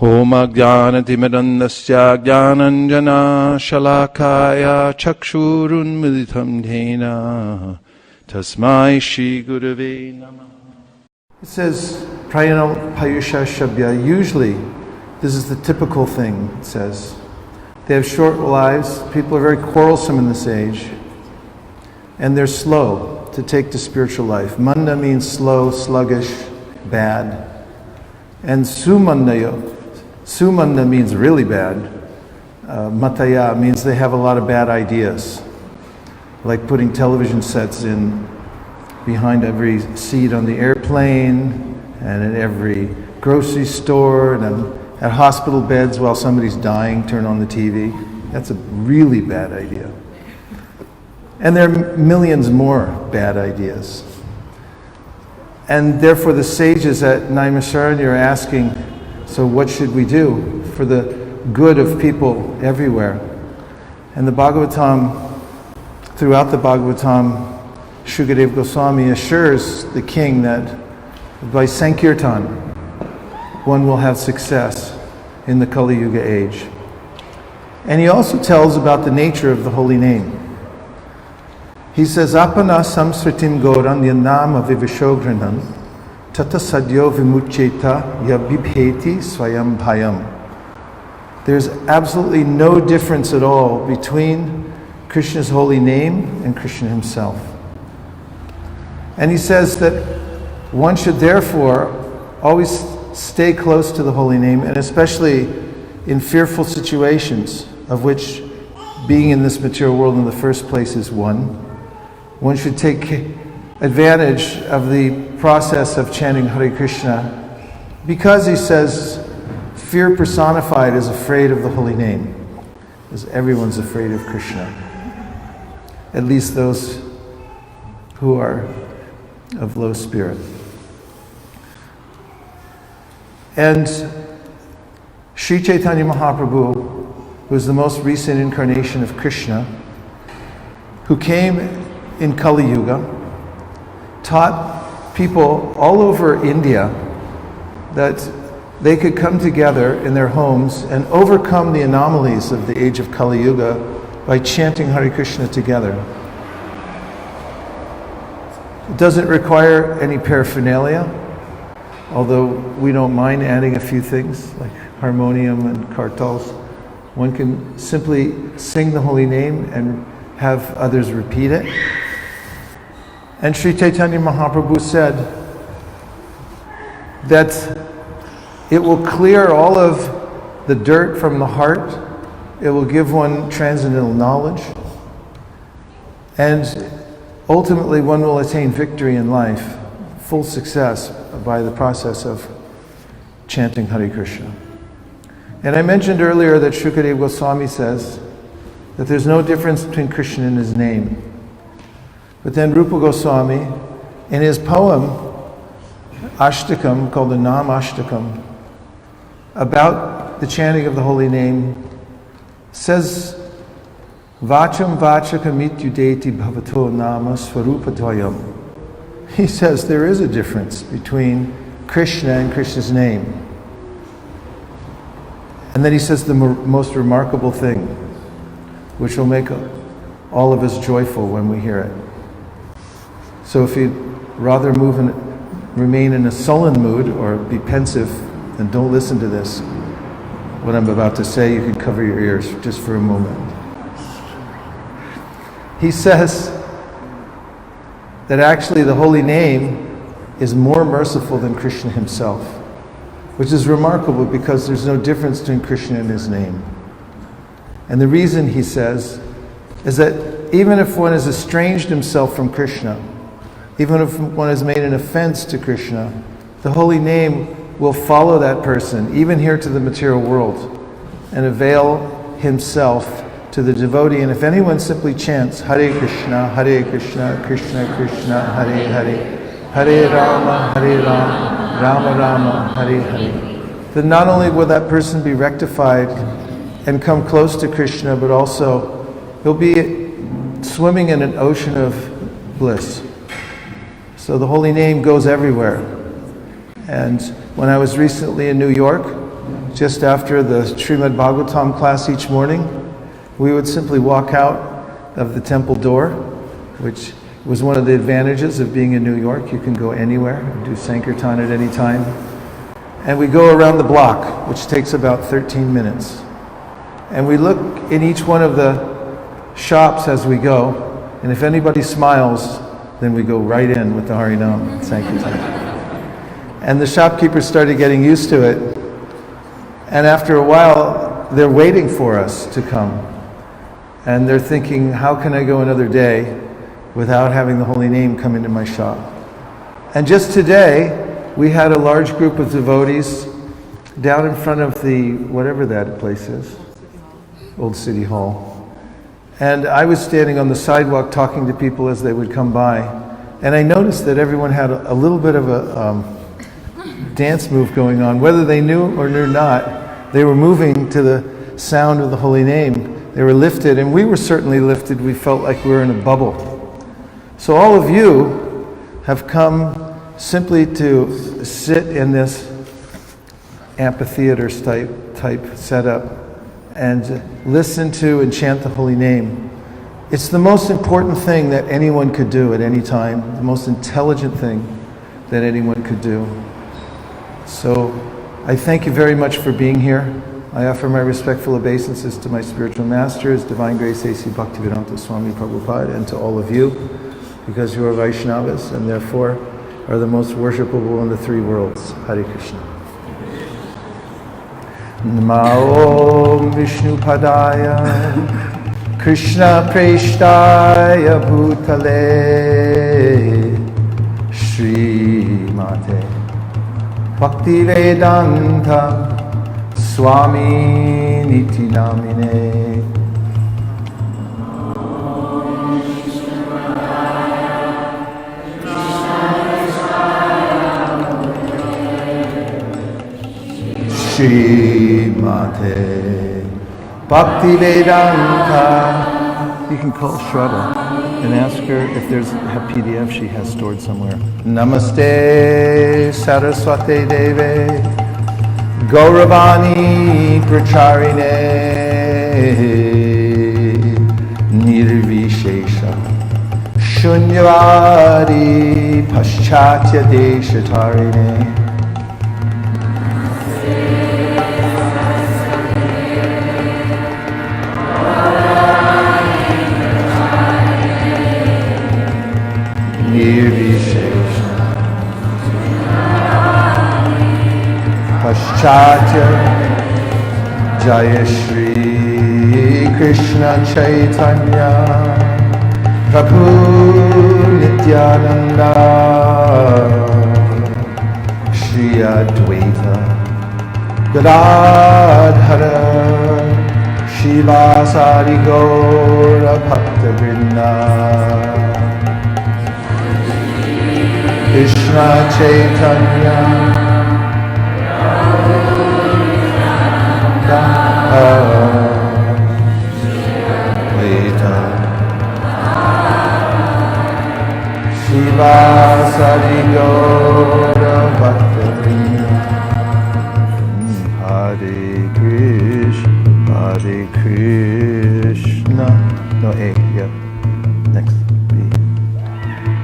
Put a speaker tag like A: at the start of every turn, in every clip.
A: Om Ajnanatimirandasya Jnananjana Shalakaya Chakshurunmilitam Dhena Tasmai Shri Gurave Namah. It says, Prayanam Payusha Shabya. Usually, this is the typical thing, it says. They have short lives. People are very quarrelsome in this age. And they're slow to take to spiritual life. Manda means slow, sluggish, bad. And Sumanda means really bad. Mataya means they have a lot of bad ideas. Like putting television sets in behind every seat on the airplane, and in every grocery store, and at hospital beds while somebody's dying, turn on the TV. That's a really bad idea. And there are millions more bad ideas. And therefore the sages at Naimisharanya are asking, so what should we do for the good of people everywhere? And the Bhagavatam, throughout the Bhagavatam, Shukadeva Goswami assures the king that by Sankirtan, one will have success in the Kali Yuga age. And he also tells about the nature of the holy name. He says, Apana samsritim goran yanama vivishogranam tata sadyo vimucheta yabibheti swayam bhayam. There's absolutely no difference at all between Krishna's holy name and Krishna himself. And he says that one should therefore always stay close to the holy name, and especially in fearful situations, of which being in this material world in the first place is one. One should take advantage of the process of chanting Hare Krishna, because he says fear personified is afraid of the holy name, because everyone's afraid of Krishna, at least those who are of low spirit. And Sri Chaitanya Mahaprabhu, who is the most recent incarnation of Krishna, who came in Kali Yuga, taught people all over India that they could come together in their homes and overcome the anomalies of the age of Kali Yuga by chanting Hare Krishna together. It doesn't require any paraphernalia, although we don't mind adding a few things like harmonium and kartals. One can simply sing the holy name and have others repeat it. And Sri Chaitanya Mahaprabhu said that it will clear all of the dirt from the heart, it will give one transcendental knowledge, and ultimately one will attain victory in life, full success, by the process of chanting Hare Krishna. And I mentioned earlier that Shukadeva Goswami says that there's no difference between Krishna and his name. But then Rupa Goswami, in his poem, Ashtakam, called the Nam Ashtakam, about the chanting of the holy name, says, Vacham vachakam ityudeti bhavato nama swarupadvayam. He says there is a difference between Krishna and Krishna's name. And then he says the most remarkable thing, which will make all of us joyful when we hear it. So if you'd rather remain in a sullen mood or be pensive, then don't listen to this. What I'm about to say, you can cover your ears just for a moment. He says that actually the holy name is more merciful than Krishna himself, which is remarkable because there's no difference between Krishna and his name. And the reason, he says, is that even if one has estranged himself from Krishna, even if one has made an offense to Krishna, the holy name will follow that person, even here to the material world, and avail himself to the devotee. And if anyone simply chants Hare Krishna, Krishna Krishna, Hare Hare, Hare Rama, Rama Rama, Hare Hare, then not only will that person be rectified and come close to Krishna, but also he'll be swimming in an ocean of bliss. So the holy name goes everywhere. And when I was recently in New York,
B: just after the Srimad Bhagavatam class each morning, we would simply walk out of the temple door, which was one of the advantages of being in New York. You can go anywhere and do Sankirtan at any time. And we go around the block, which takes about 13 minutes. And we look in each one of the shops as we go, and if anybody smiles, then we go right in with the Harinam Sankirtan. And the shopkeepers started getting used to it. And after a while, they're waiting for us to come. And they're thinking, how can I go another day without having the holy name come into my shop? And just today, we had a large group of devotees down in front of the, whatever that place is, Old City Hall. And I was standing on the sidewalk talking to people as they would come by. And I noticed that everyone had a little bit of a dance move going on. Whether they knew or knew not, they were moving to the sound of the holy name. They were lifted, and we were certainly lifted. We felt like we were in a bubble. So all of you have come simply to sit in this amphitheater type setup and listen to and chant the holy name. It's the most important thing that anyone could do at any time, the most intelligent thing that anyone could do. So I thank you very much for being here. I offer my respectful obeisances to my spiritual masters, Divine Grace A.C. Bhaktivedanta Swami Prabhupada, and to all of you, because you are Vaishnavas and therefore are the most worshipable in the three worlds. Hare Krishna. Namo Vishnu Padaya Krishna Preshtaya Bhutale Shri Mate Bhakti Vedanta Swami Niti Namine. Shri Mate Bhakti Vedanta. You can call Shraddha and ask her if there's a PDF she has stored somewhere. Namaste Saraswate Deve Gauravani Pracharine Nirvishesha Shunyavadi Paschatya Deshatarine. Nirvishesha Paschatya Jaya Shri Krishna Chaitanya Prabhu Nityananda Shri Advaita Gadadhara Shivasari Gaura Bhakta Vrinda Krishna Chaitanya Advaita Shiva Sari Gaura Bhakta Vrinda. Hare Krishna. No, A, yeah. Next,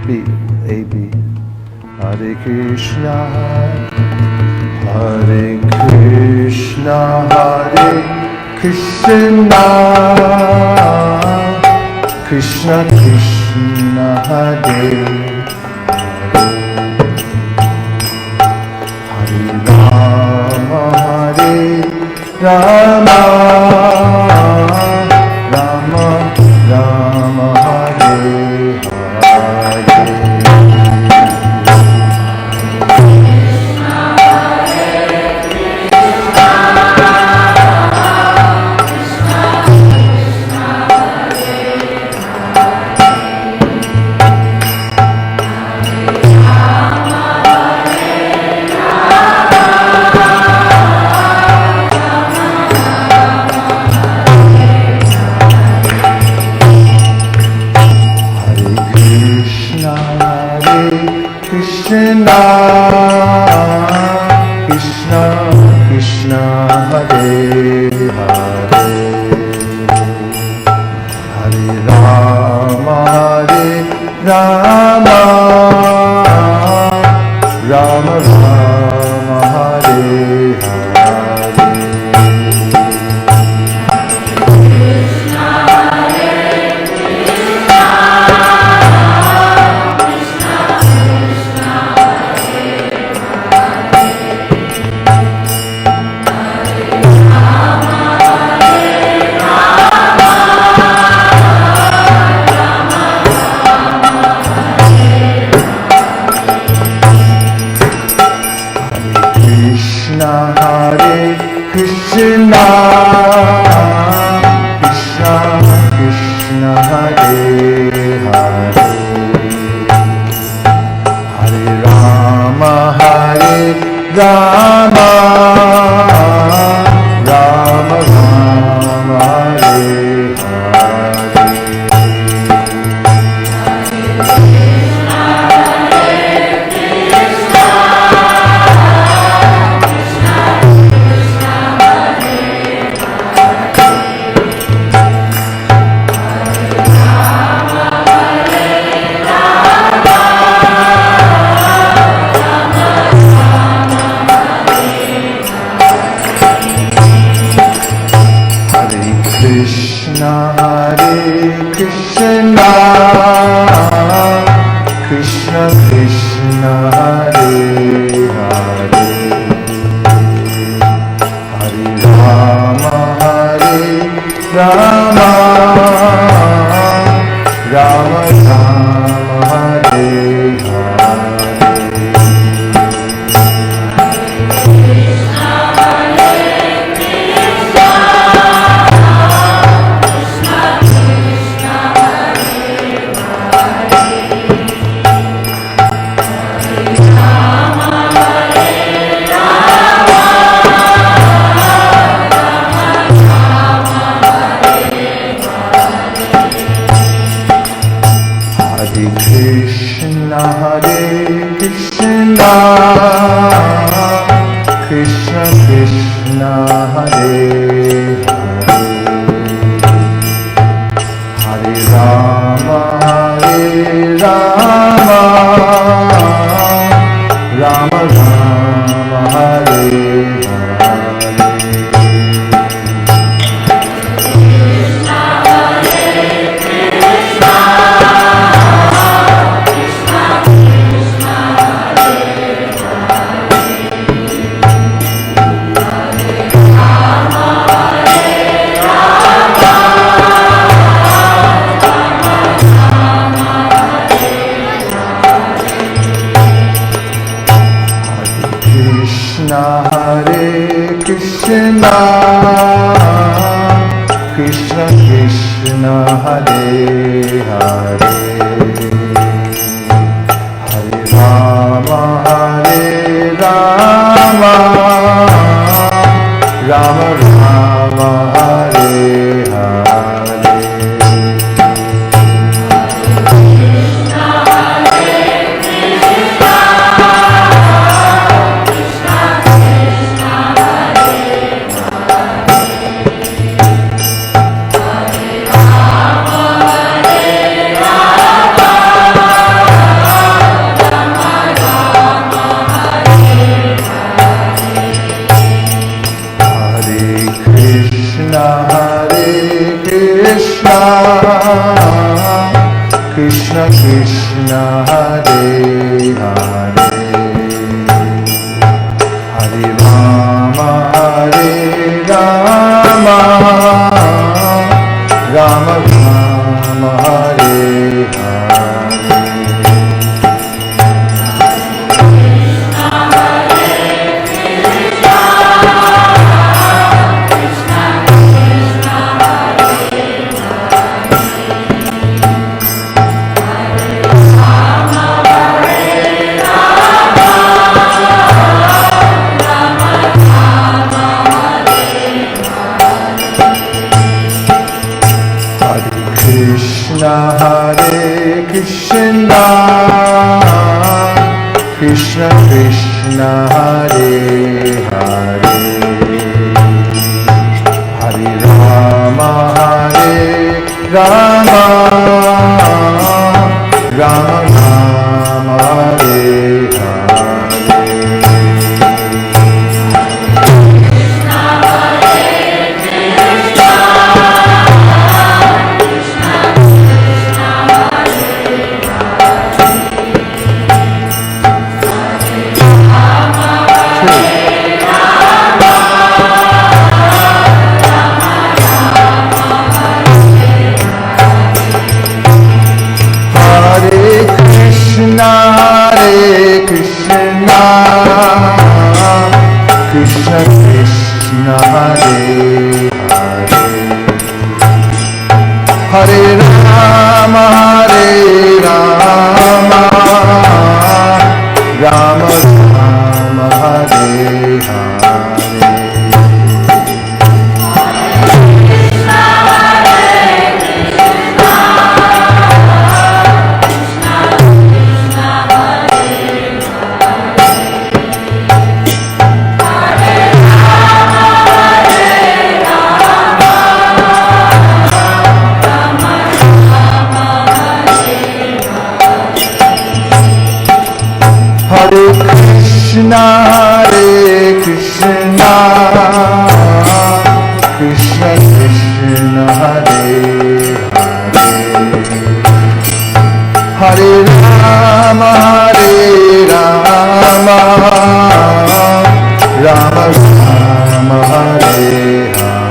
B: B, A, B. Hare Krishna, Hare Krishna, Hare Krishna, Krishna Krishna, Hare Hare Rama, Hare Rama, Rama Rama, Hare Hare. Hare Hare, Hare Rama Hare Rama, Rama Rama Hare Hare. Krishna Hare Krishna, Krishna Krishna Hare Hare, Hare Rama Hare Rama, Rama Rama Hare Hare. Krishna Hare Krishna, Krishna Krishna Hare Hare, Hare Rama Hare Rama, Rama Rama Hare Hare. Krishna Hare Krishna, Krishna Krishna Hare Hare, Hare Rama Hare Rama, Rama Rama Hare Hare. Krishna Hare Krishna, Krishna Krishna Hare Hare, Hare Rama Hare Rama, Rama Rama Hare Hare. Krishna Krishna Hare Hare, Hare Rama Hare Rama, Rama Rama Hare Hare. Krishna Hare Krishna, Krishna Krishna Hare Hare, Hare Hare, Hare Rama, Rama Rama, Hare Hare. Hare Krishna, Krishna Krishna, Hare Hare, Hare Rama, Rama Rama, Hare Hare.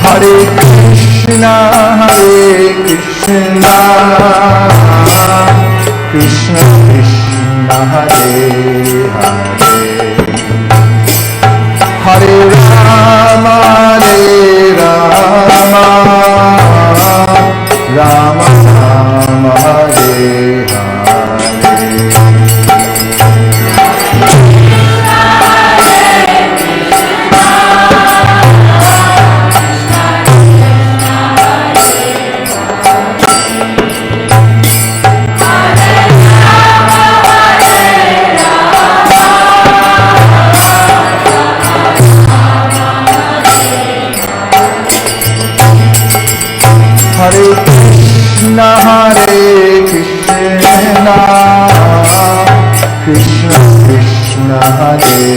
B: Hare Krishna, Krishna Krishna, Hare Hare, Hare Rama, Rama Rama, Hare Hare. Hare Krishna, Krishna Krishna, Hare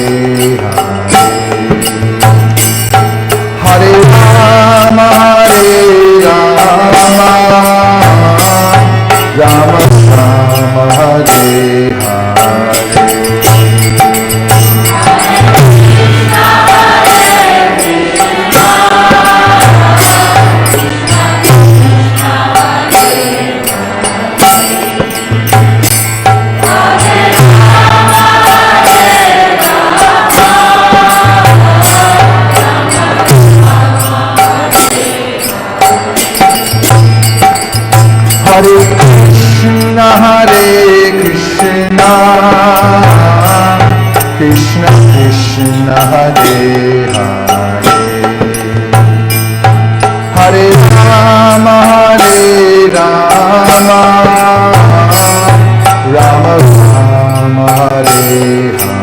B: Hare, Hare Rama, Rama Rama, Hare Hare. Hare Krishna, Krishna Krishna, Hare Hare, Hare Rama, Rama Rama, Hare Hare.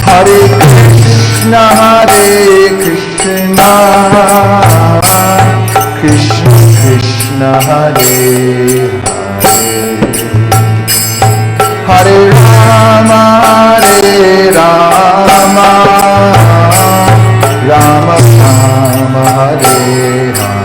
B: Hare Krishna, Krishna Krishna, Hare Hare, Hare Rama, Rama Rama, Hare Hare.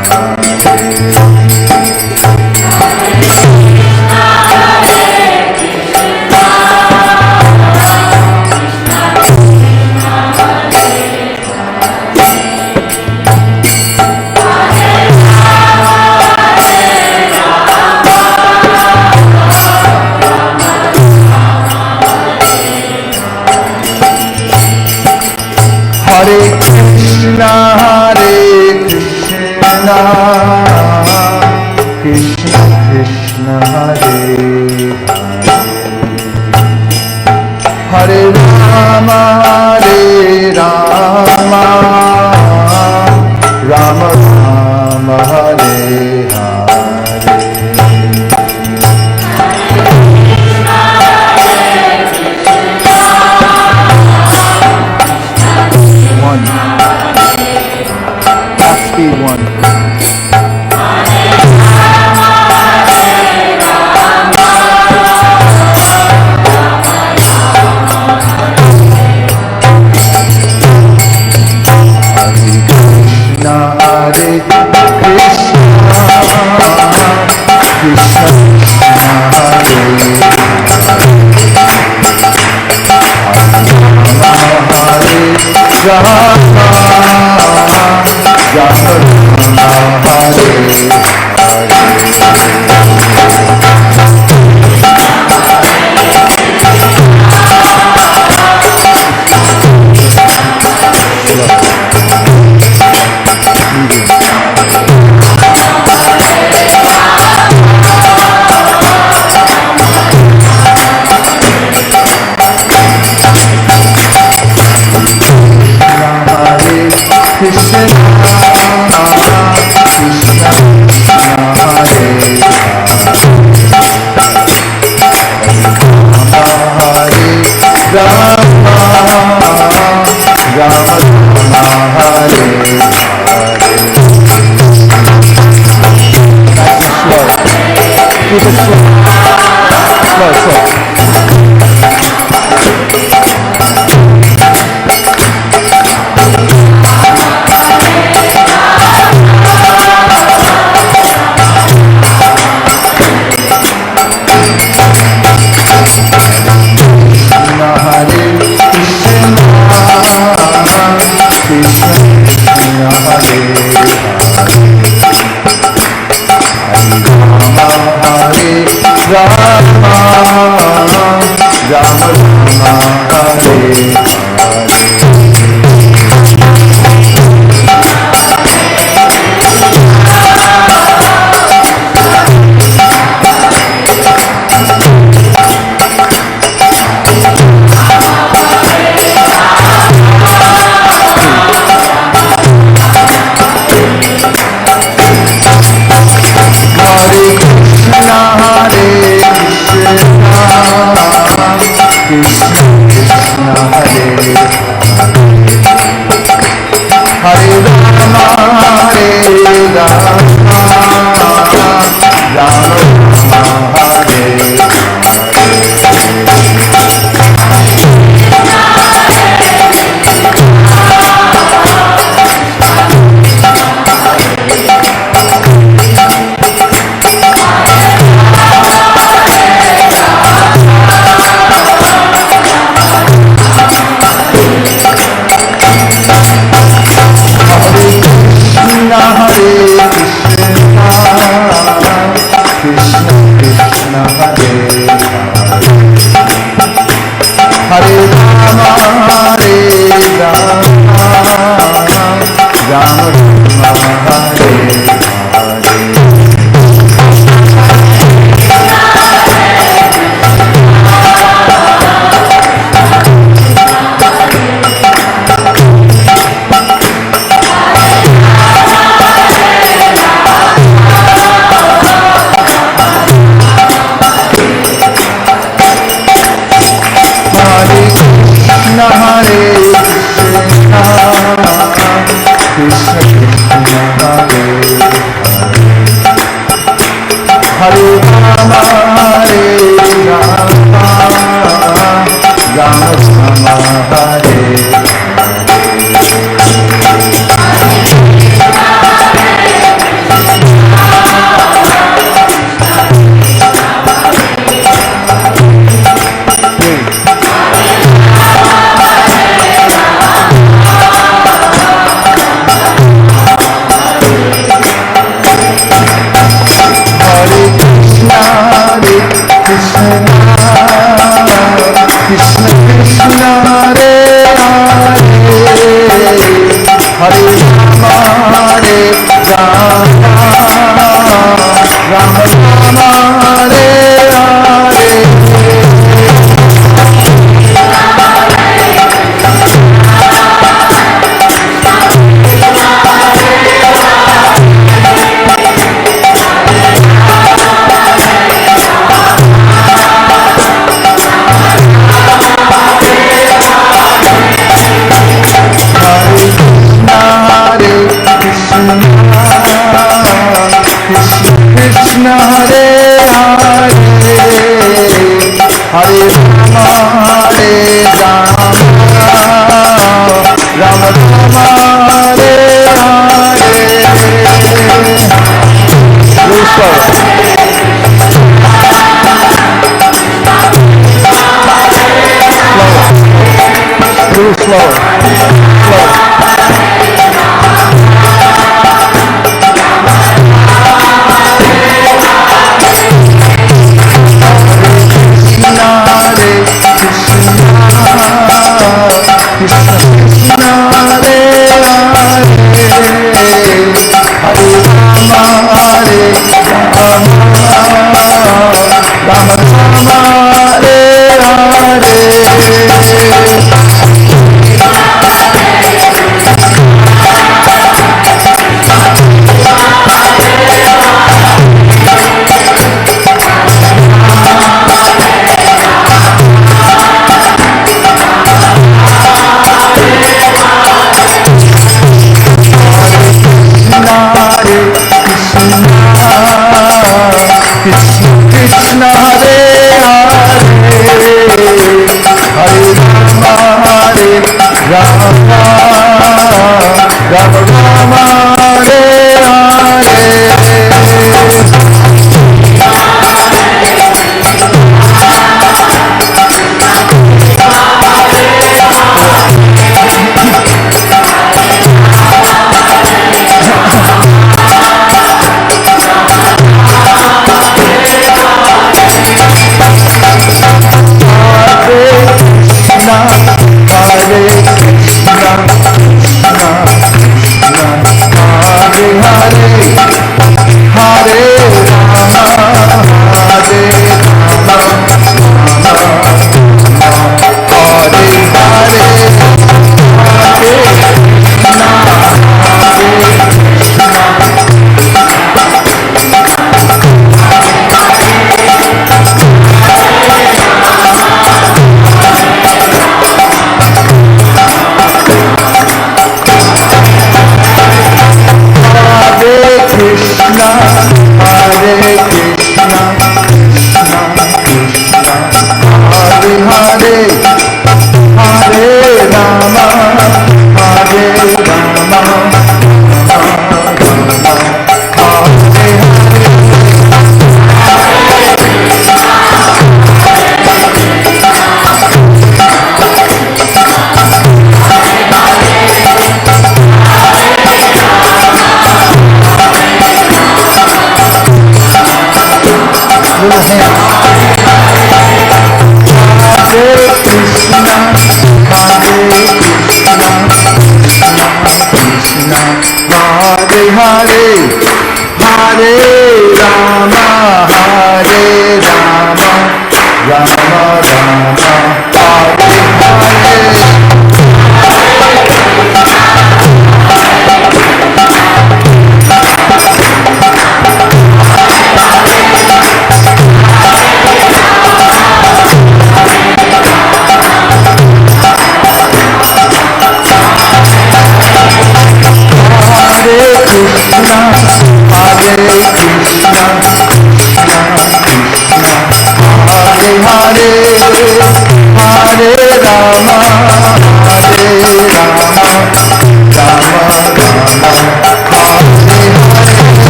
B: Hare Krishna, Krishna Krishna, Hare Hare, Hare Rama, Rama Rama, Hare Hare.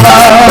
B: Hare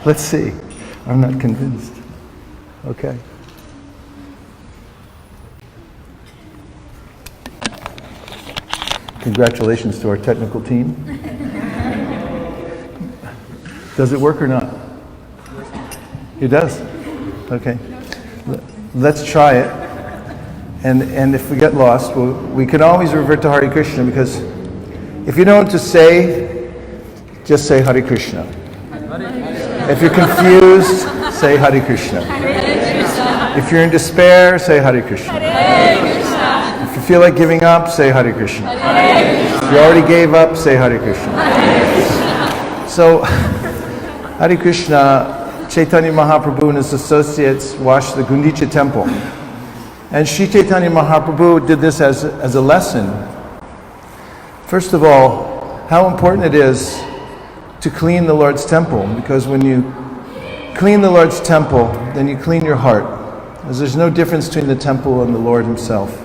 B: Let's see. I'm not convinced. Okay. Congratulations to our technical team. Does it work or not? It does? Okay. Let's try it. And if we get lost, we can always revert to Hare Krishna, because if you know what to say, just say Hare Krishna. If you're confused, say Hare Krishna. If you're in despair, say Hare Krishna. If you feel like giving up, say Hare Krishna. If you already gave up, say Hare Krishna. So, Hare Krishna, Chaitanya Mahaprabhu and his associates washed the Gundicha temple. And Sri Chaitanya Mahaprabhu did this as a lesson. First of all, how important it is to clean the Lord's temple, because when you clean the Lord's temple, then you clean your heart, as there's no difference between the temple and the Lord himself.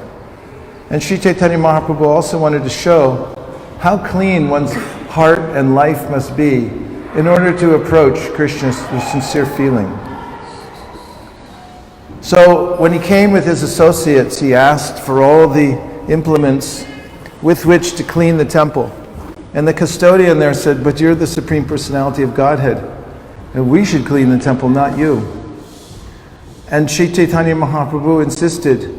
B: And Sri Chaitanya Mahaprabhu also wanted to show how clean one's heart and life must be in order to approach Krishna with sincere feeling. So when he came with his associates, he asked for all the implements with which to clean the temple. And the custodian there said, "But you're the Supreme Personality of Godhead, and we should clean the temple, not you." And Sri Chaitanya Mahaprabhu insisted.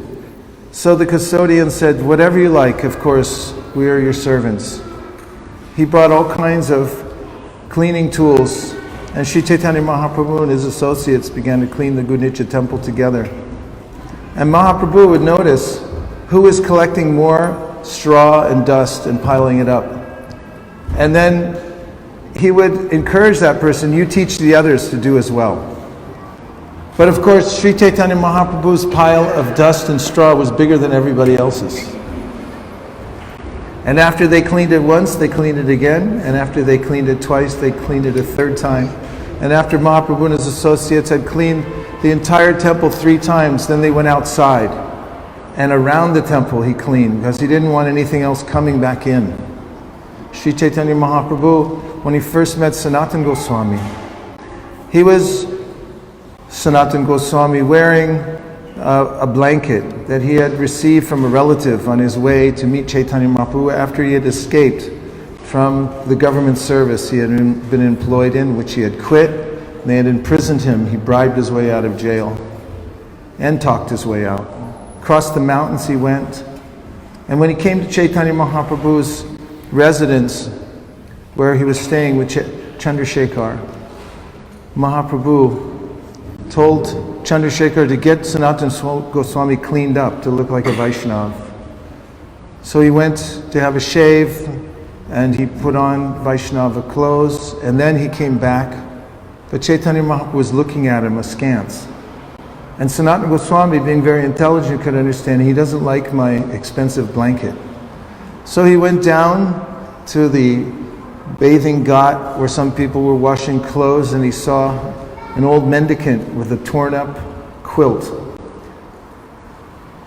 B: So the custodian said, "Whatever you like, of course, we are your servants." He brought all kinds of cleaning tools, and Sri Chaitanya Mahaprabhu and his associates began to clean the Gundicha temple together. And Mahaprabhu would notice who was collecting more straw and dust and piling it up. And then he would encourage that person, "You teach the others to do as well." But of course, Sri Chaitanya Mahaprabhu's pile of dust and straw was bigger than everybody else's. And after they cleaned it once, they cleaned it again. And after they cleaned it twice, they cleaned it a third time. And after Mahaprabhu and his associates had cleaned the entire temple 3 times, then they went outside. And around the temple he cleaned, because he didn't want anything else coming back in. Sri Chaitanya Mahaprabhu, when he first met Sanatana Goswami, he was Sanatana Goswami wearing a blanket that he had received from a relative on his way to meet Chaitanya Mahaprabhu after he had escaped from the government service he had been employed in, which he had quit. They had imprisoned him. He bribed his way out of jail and talked his way out. Across the mountains he went. And when he came to Chaitanya Mahaprabhu's residence, where he was staying with Chandrasekhar, Mahaprabhu told Chandrasekhar to get Sanatana Goswami cleaned up to look like a Vaishnava. So he went to have a shave and he put on Vaishnava clothes, and then he came back. But Chaitanya Mahaprabhu was looking at him askance. And Sanatana Goswami, being very intelligent, could understand he doesn't like my expensive blanket. So he went down to the bathing ghat where some people were washing clothes, and he saw an old mendicant with a torn up quilt.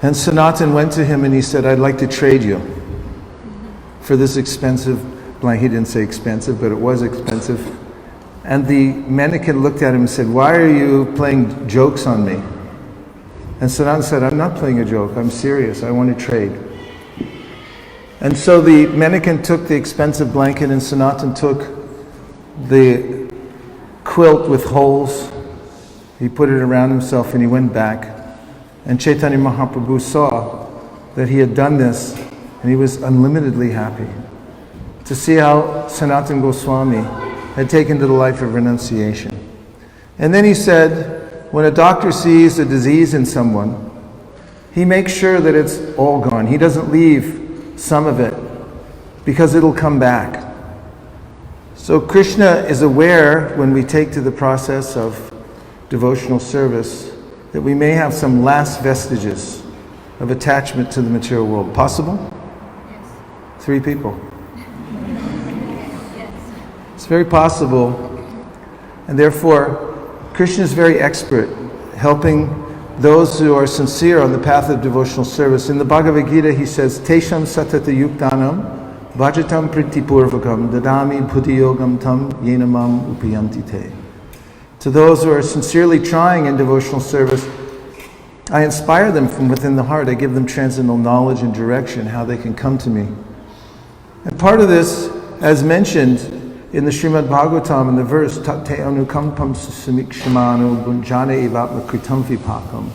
B: And Sanatan went to him and he said, "I'd like to trade you for this expensive blanket." He didn't say expensive, but it was expensive. And the mendicant looked at him and said, "Why are you playing jokes on me?" And Sanatan said, "I'm not playing a joke, I'm serious, I want to trade." And so the mendicant took the expensive blanket and Sanatan took the quilt with holes. He put it around himself and he went back. And Chaitanya Mahaprabhu saw that he had done this and he was unlimitedly happy to see how Sanatana Goswami had taken to the life of renunciation. And then he said, when a doctor sees a disease in someone, he makes sure that it's all gone. He doesn't leave some of it because it'll come back. So Krishna is aware when we take to the process of devotional service that we may have some last vestiges of attachment to the material world. Possible?
C: Yes.
B: 3 people.
C: Yes.
B: It's very possible, and therefore Krishna is very expert helping those who are sincere on the path of devotional service. In the Bhagavad Gita he says, Tesham satata yuktanam vajatam pritipurvakam dadami buddhiyogam tam yenamam upayanti te. To those who are sincerely trying in devotional service, I inspire them from within the heart. I give them transcendental knowledge and direction, how they can come to me. And part of this, as mentioned in the Srimad Bhagavatam, in the verse, Tate anukampam susamikshimanu bunjane evatma kritam vipakam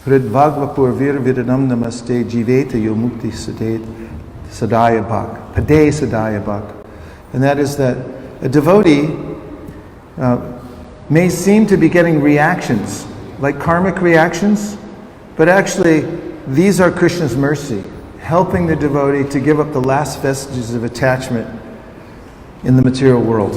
B: hridvagvapur virvidanam namaste jiveta yomukti sadayabhak, pade sadayabhak. And that is that a devotee may seem to be getting reactions, like karmic reactions, but actually these are Krishna's mercy, helping the devotee to give up the last vestiges of attachment in the material world.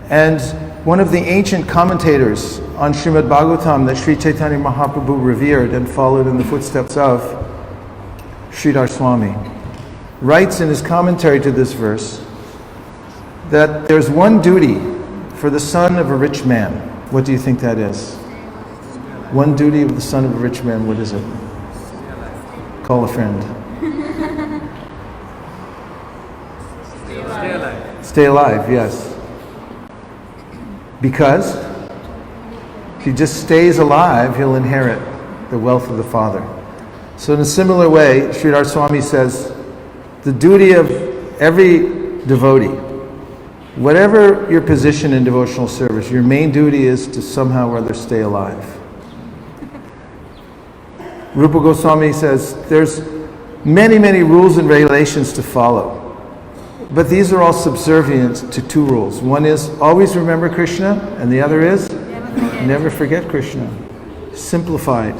B: And one of the ancient commentators on Srimad Bhagavatam that Sri Chaitanya Mahaprabhu revered and followed in the footsteps of, Sridhar Swami, writes in his commentary to this verse that there's one duty for the son of a rich man. What do you think that is? One duty of the son of a rich man, what is it? Call a friend.
C: Stay alive.
B: Stay alive, yes. Because if he just stays alive, he'll inherit the wealth of the Father. So in a similar way, Sridhar Swami says, the duty of every devotee, whatever your position in devotional service, your main duty is to somehow or other stay alive. Rupa Goswami says there's many, many rules and regulations to follow. But these are all subservient to 2 rules. One is always remember Krishna, and the other is never forget Krishna. Simplified.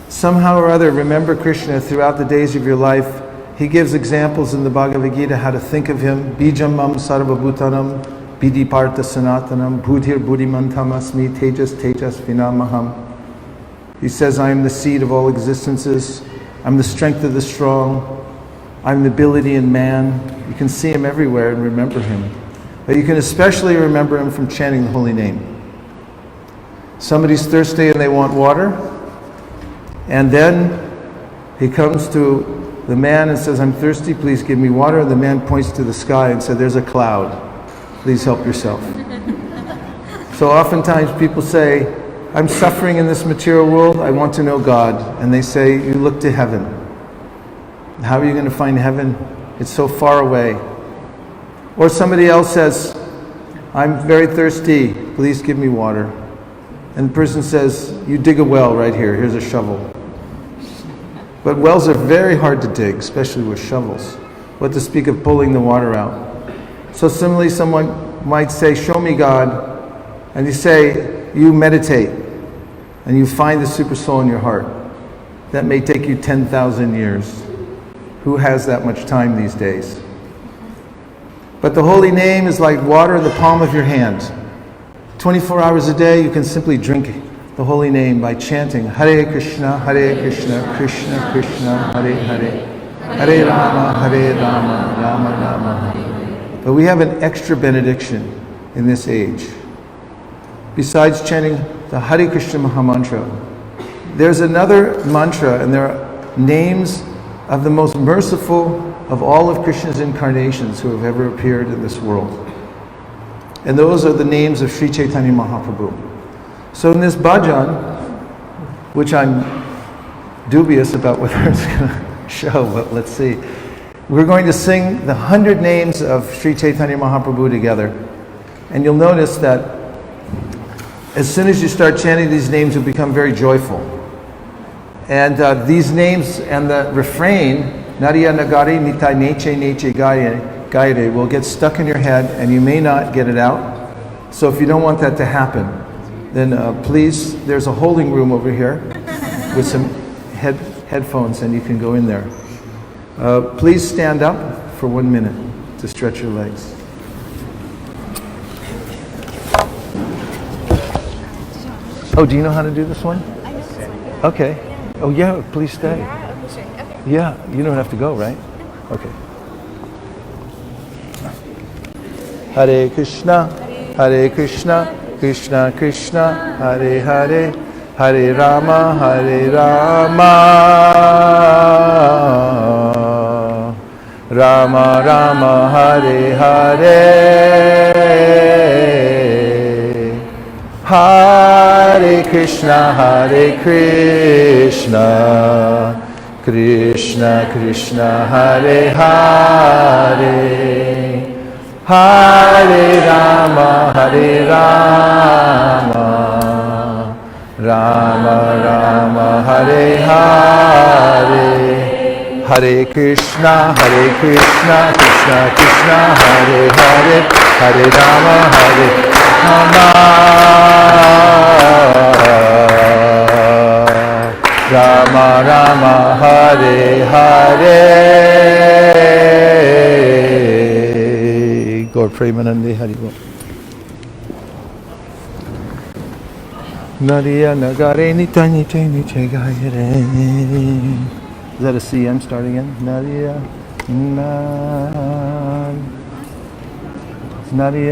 B: Somehow or other remember Krishna throughout the days of your life. He gives examples in the Bhagavad Gita how to think of him. Bijam mam sarvabhutanam, bidiparta sanatanam, buddhir buddhimantam asmi, tejas tejas vinamaham. He says, I am the seed of all existences. I'm the strength of the strong. I'm the ability in man. You can see him everywhere and remember him. But you can especially remember him from chanting the holy name. Somebody's thirsty and they want water. And then he comes to the man and says, I'm thirsty, please give me water. And the man points to the sky and said, there's a cloud. Please help yourself. So oftentimes people say, I'm suffering in this material world, I want to know God. And they say, you look to heaven. How are you going to find heaven? It's so far away. Or somebody else says, I'm very thirsty, please give me water. And the person says, you dig a well right here, here's a shovel. But wells are very hard to dig, especially with shovels. What to speak of pulling the water out. So similarly, someone might say, show me God. And you say, you meditate and you find the super soul in your heart. That may take you 10,000 years. Who has that much time these days? But the holy name is like water in the palm of your hand. 24 hours a day, you can simply drink the holy name by chanting Hare Krishna, Krishna Krishna, Hare Hare, Hare Rama, Rama Rama. But we have an extra benediction in this age. Besides chanting the Hare Krishna Mahamantra, there's another mantra, and there are names of the most merciful of all of Krishna's incarnations who have ever appeared in this world. And those are the names of Sri Chaitanya Mahaprabhu. So in this bhajan, which I'm dubious about whether it's going to show, but let's see. We're going to sing the 100 names of Sri Chaitanya Mahaprabhu together. And you'll notice that as soon as you start chanting these names, you'll become very joyful. And these names and the refrain, Nariya Nagari Nitai Neche Neche Gaire, will get stuck in your head and you may not get it out. So if you don't want that to happen, then please, there's a holding room over here with some headphones and you can go in there. Please stand up for 1 minute to stretch your legs. Oh, do you know how to do this one?
C: I know this one.
B: Okay. Oh yeah, please stay. Yeah, you don't have to go, right? Okay. Hare Krishna, Krishna Krishna, Hare Hare, Hare Rama, Rama Rama, Hare Hare. Hare Krishna, Krishna Krishna, Hare Hare, Hare Rama, Rama Rama, Hare Hare. Hare Krishna, Krishna Krishna, Hare Hare, Hare Rama, Rama Rama, Hare Hare. Gaur Premanande Hari Bol. Nadiya Nagare Nita Nite Nite Gaire. Is that a CM starting in? Nadiya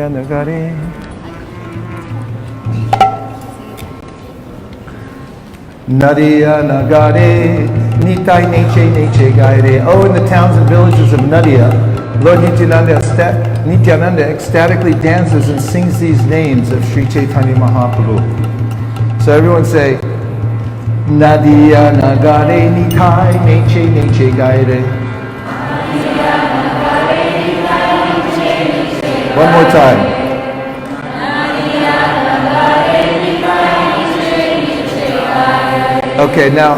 B: Nagare. Nadia Nagare, Nitai Neche Gaire. Oh, in the towns and villages of Nadia, Lord Nityananda ecstatically dances and sings these names of Sri Chaitanya Mahaprabhu. So everyone say, Nadia Nagare, Nitai Neche Gaire. One more time. Okay, now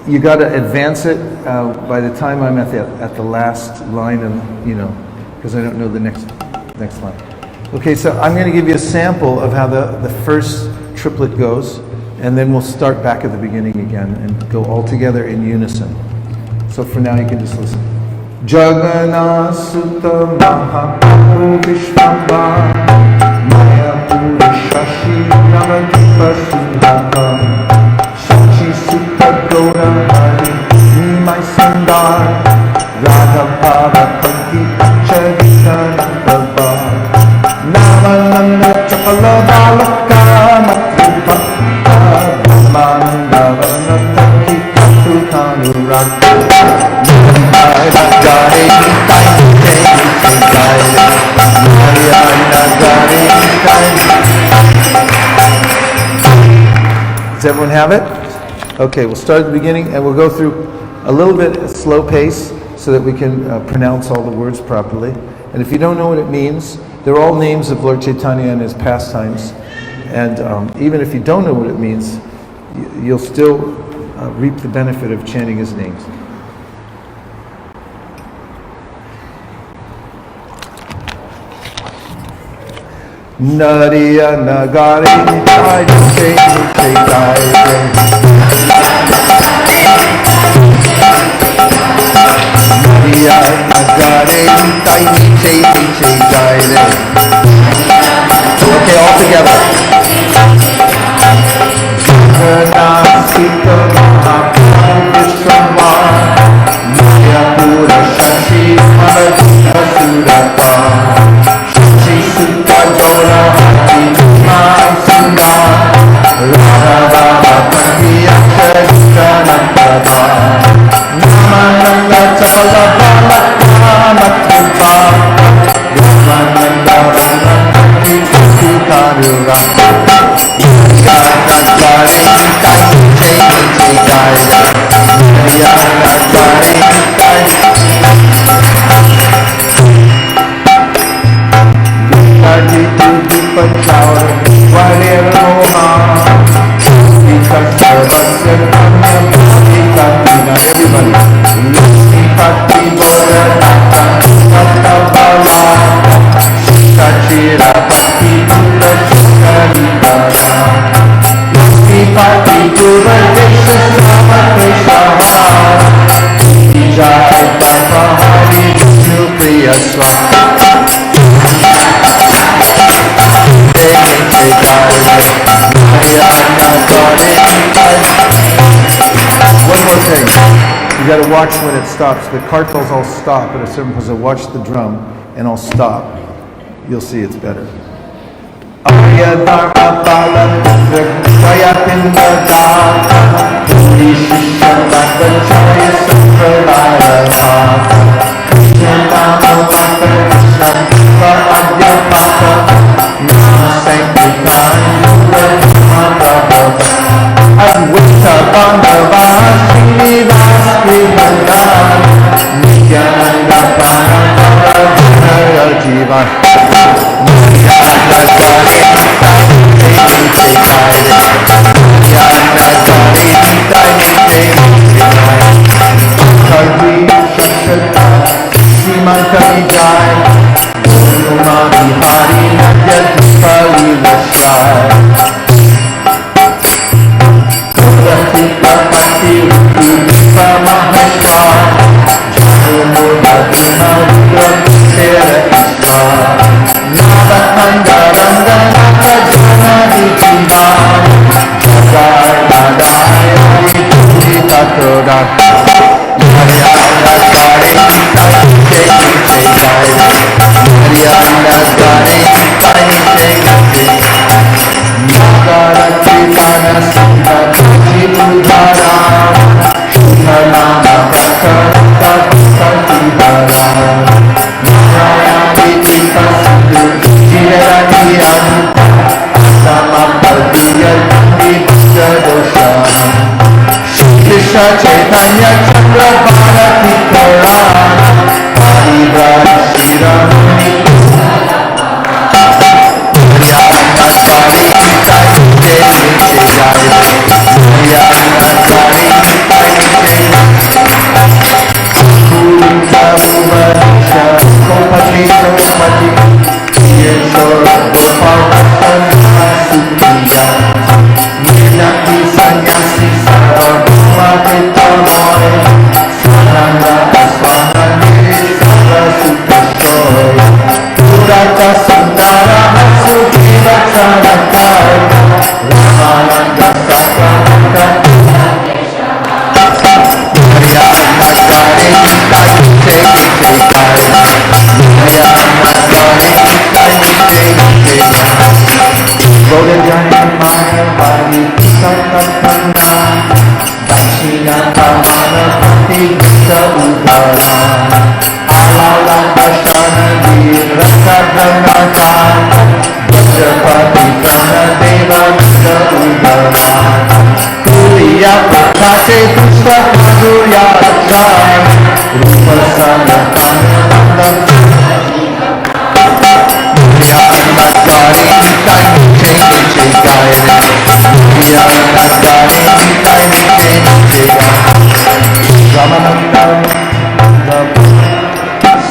B: you got to advance it by the time I'm at the last line, and because I don't know the next line. Okay, so I'm going to give you a sample of how the first triplet goes, and then we'll start back at the beginning again and go all together in unison. So for now, you can just listen. Jagannath Sutta Mahaprabhu Vishwambara Maya Purushashi Navadipa Sundara Sutta Gora Hari Nimai Sundar Radha Bhava Panti Acharita Nandaba Namananda Chakala Balaka Matrupa Brahmananda Vanataki Katukanuraka Nagare Nitai Nagare Does everyone have it? Okay, we'll start at the beginning and we'll go through a little bit at a slow pace so that we can pronounce all the words properly. And if you don't know what it means, they're all names of Lord Chaitanya and his pastimes. And even if you don't know what it means, you'll still reap the benefit of chanting his names. Nariya nagare nitai niche niche gaire. Nariya nagare nitai niche niche gaire. Okay, all together. Vaisesika Mahaprabhushrama Mayapura Shashi Madhya Surapa Shashi Sutta Jora Hati Maisunda Radha Bhakti Akshadika Nakada Namananda Chala Bhalakha Matrupa Namananda Bhalakha Sukarura You got to watch when it stops. The kartals all stop at a certain point. So watch the drum and I'll stop. You'll see it's better.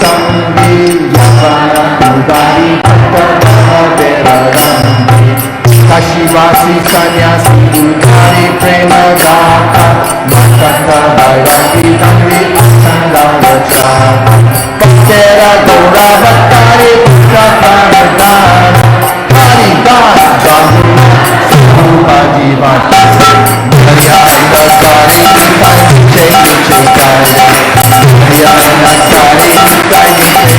B: Sangi Yavana Udari Pata Vera
C: Rati Tanvi Asandavacha Bhaktera Gora Bhaktari Putra Pranadhan Hari Das Jaguna Sarupa Jiva Hari Dasari Nikai Jai Chikai Hari Dasari Nikai Hari Dasari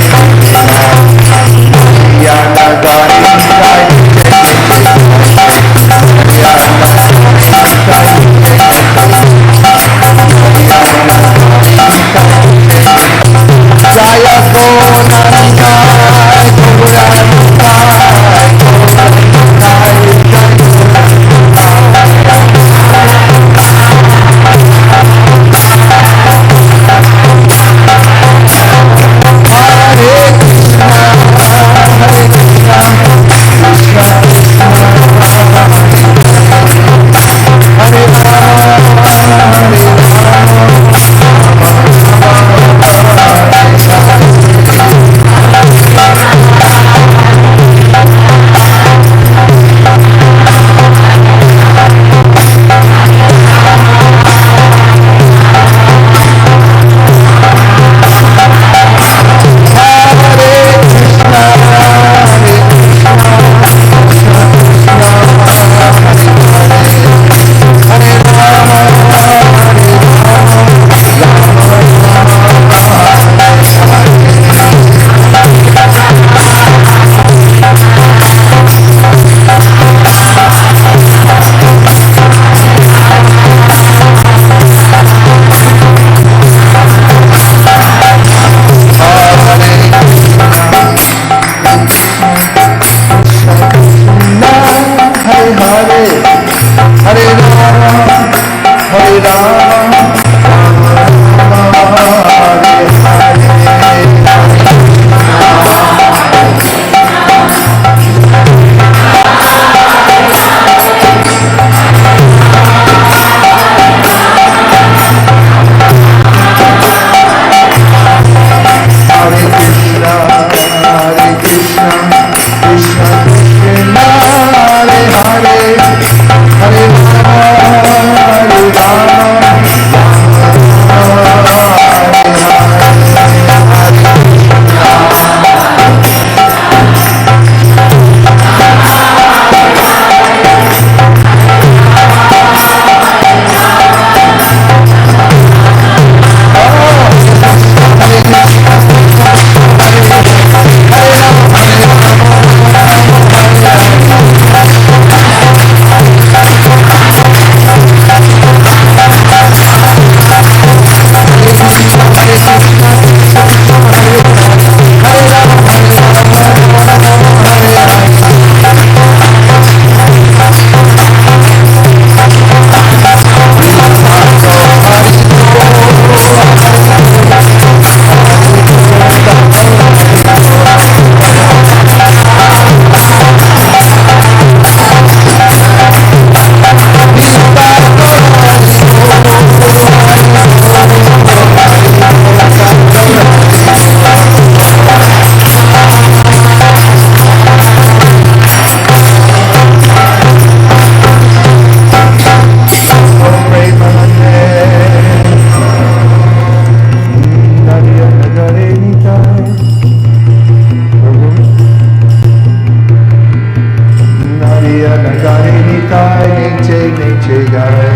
C: Jaya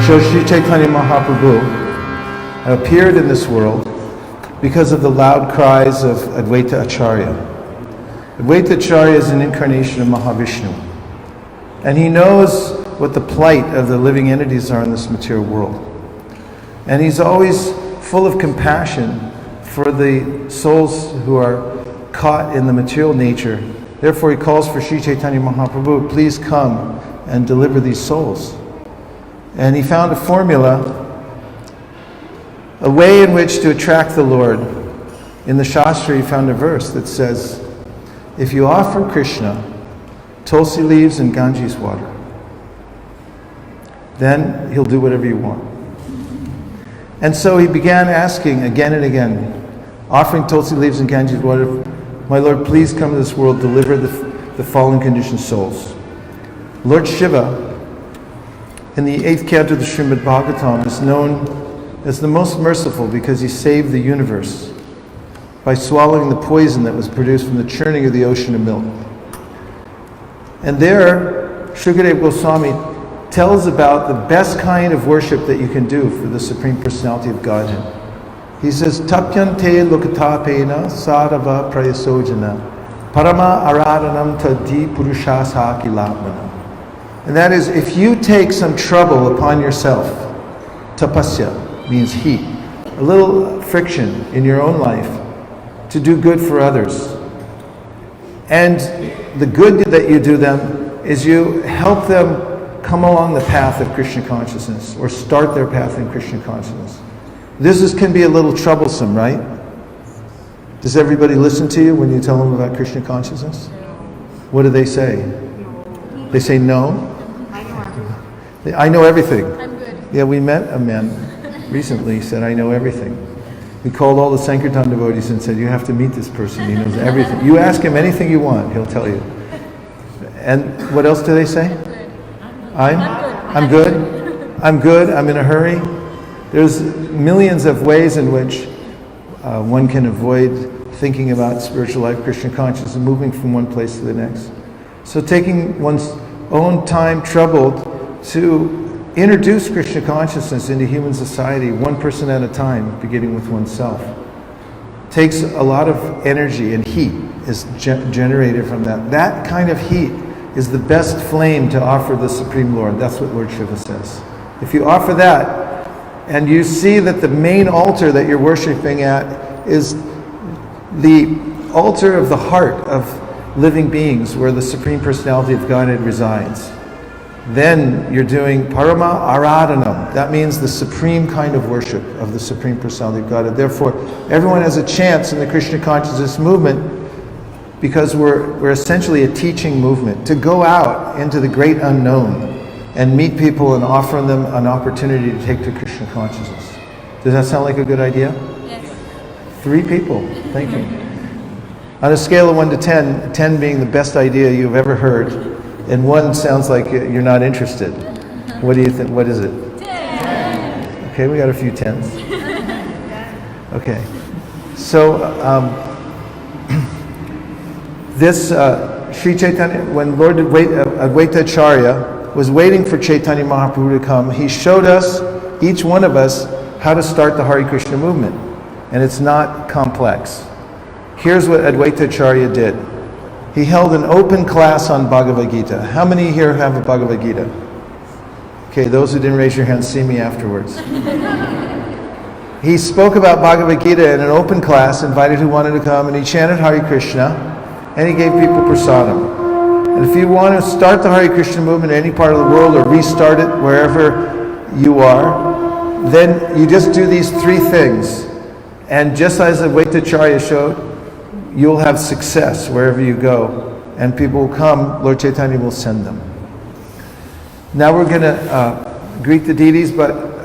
C: So Sri Chaitanya Mahaprabhu appeared in this world because of the loud cries of Advaita Acharya. Advaita Acharya is an incarnation of Mahavishnu. And he knows what the plight of the living entities are in this material world. And he's always full of compassion for the souls who are caught in the material nature. Therefore he calls for Sri Chaitanya Mahaprabhu, please come and deliver these souls. And he found a formula, a way in which to attract the Lord. In the Shastra he found a verse that says, if you offer Krishna tulsi leaves and Ganges water, then he'll do whatever you want. And so he began asking again and again, offering tulsi leaves and Ganges water, my Lord, please come to this world, deliver the fallen conditioned souls.
B: Lord Shiva, in the 8th canto of the Srimad Bhagavatam, is known as the most merciful because he saved the universe by swallowing the poison that was produced from the churning of the ocean of milk. And there, Shukadeva Goswami tells about the best kind of worship that you can do for the Supreme Personality of Godhead. He says, Tapyante lokatapena sadava prayasojana parama aradhanam tadi purushasa kilapmana. And that is, if you take some trouble upon yourself, tapasya means heat, a little friction in your own life to do good for others. And the good that you do them is you help them come along the path of Krishna consciousness or start their path in Krishna consciousness. This can be a little troublesome, right? Does everybody listen to you when you tell them about Krishna consciousness? What do they say? They say no. I know everything.
D: I'm good.
B: Yeah, we met a man recently, he said, I know everything. We called all the Sankirtan devotees and said, you have to meet this person, he knows everything. You ask him anything you want, he'll tell you. And what else do they say? I'm good. I'm good, I'm in a hurry. There's millions of ways in which one can avoid thinking about spiritual life, Krishna consciousness, and moving from one place to the next. So taking one's own time troubled to introduce Krishna consciousness into human society, one person at a time, beginning with oneself, takes a lot of energy, and heat is generated from that. That kind of heat is the best flame to offer the Supreme Lord. That's what Lord Shiva says. If you offer that, and you see that the main altar that you're worshiping at is the altar of the heart of living beings, where the Supreme Personality of Godhead resides, then you're doing parama aradhanam. That means the supreme kind of worship of the Supreme Personality of Godhead. Therefore, everyone has a chance in the Krishna consciousness movement, because we're essentially a teaching movement, to go out into the great unknown and meet people and offer them an opportunity to take to Krishna consciousness. Does that sound like a good idea?
D: Yes.
B: 3 people. Thank you. On a scale of 1 to 10, 10 being the best idea you've ever heard, and 1 sounds like you're not interested. What do you think? What is it?
D: 10.
B: Okay, we got a few 10s. Okay. So, this Sri Chaitanya, when Lord Advaita Acharya was waiting for Chaitanya Mahaprabhu to come, he showed us, each one of us, how to start the Hare Krishna movement. And it's not complex. Here's what Advaita Acharya did. He held an open class on Bhagavad Gita. How many here have a Bhagavad Gita? Okay, those who didn't raise your hands, see me afterwards. He spoke about Bhagavad Gita in an open class, invited who wanted to come, and he chanted Hare Krishna, and he gave people prasadam. And if you want to start the Hare Krishna movement in any part of the world, or restart it wherever you are, then you just do these 3 things. And just as Advaita Acharya showed, you'll have success wherever you go. And people will come, Lord Chaitanya will send them. Now we're going to greet the deities, but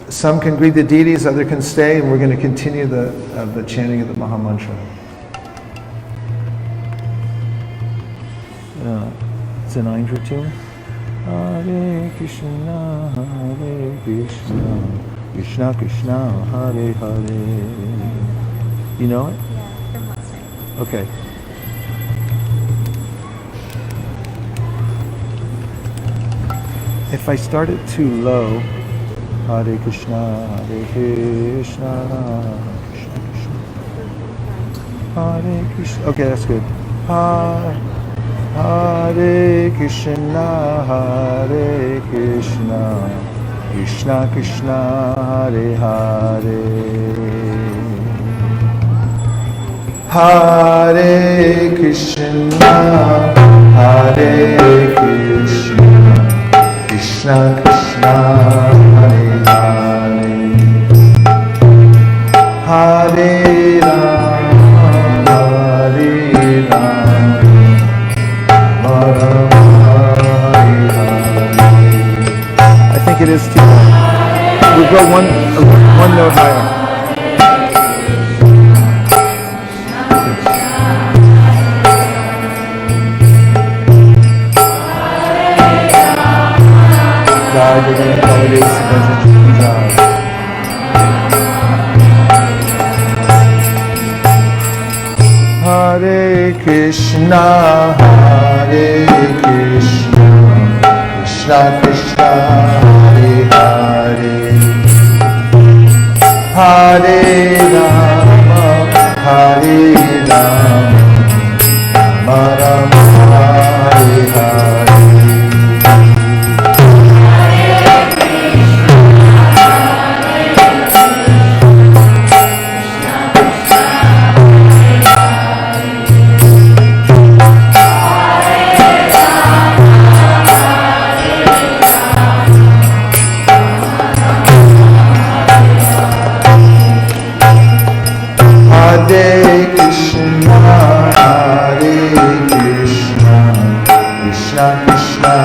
B: some can greet the deities, others can stay, and we're going to continue the chanting of the Maha Mantra. It's an Indra tune. Hare Krishna, Krishna Krishna, Hare Hare. You know it?
D: Yeah, from last night.
B: Okay. If I start it too low, Hare Krishna, Hare Krishna, Krishna Krishna, Hare Krishna. Okay, that's good. Hare Krishna, Hare Krishna, Krishna Krishna, Hare Hare. Hare Krishna, Hare Krishna, Krishna Krishna, Hare Hare. Hare Rama, Hare Rama, I think it is too high. We'll go one note higher.
C: Vaisesika ji ki jai. Hare Krishna, Krishna Krishna, Hare Hare, Hare Rama, Hare Rama, Rama Rama, Hare Hare. Hare Krishna, Krishna Krishna,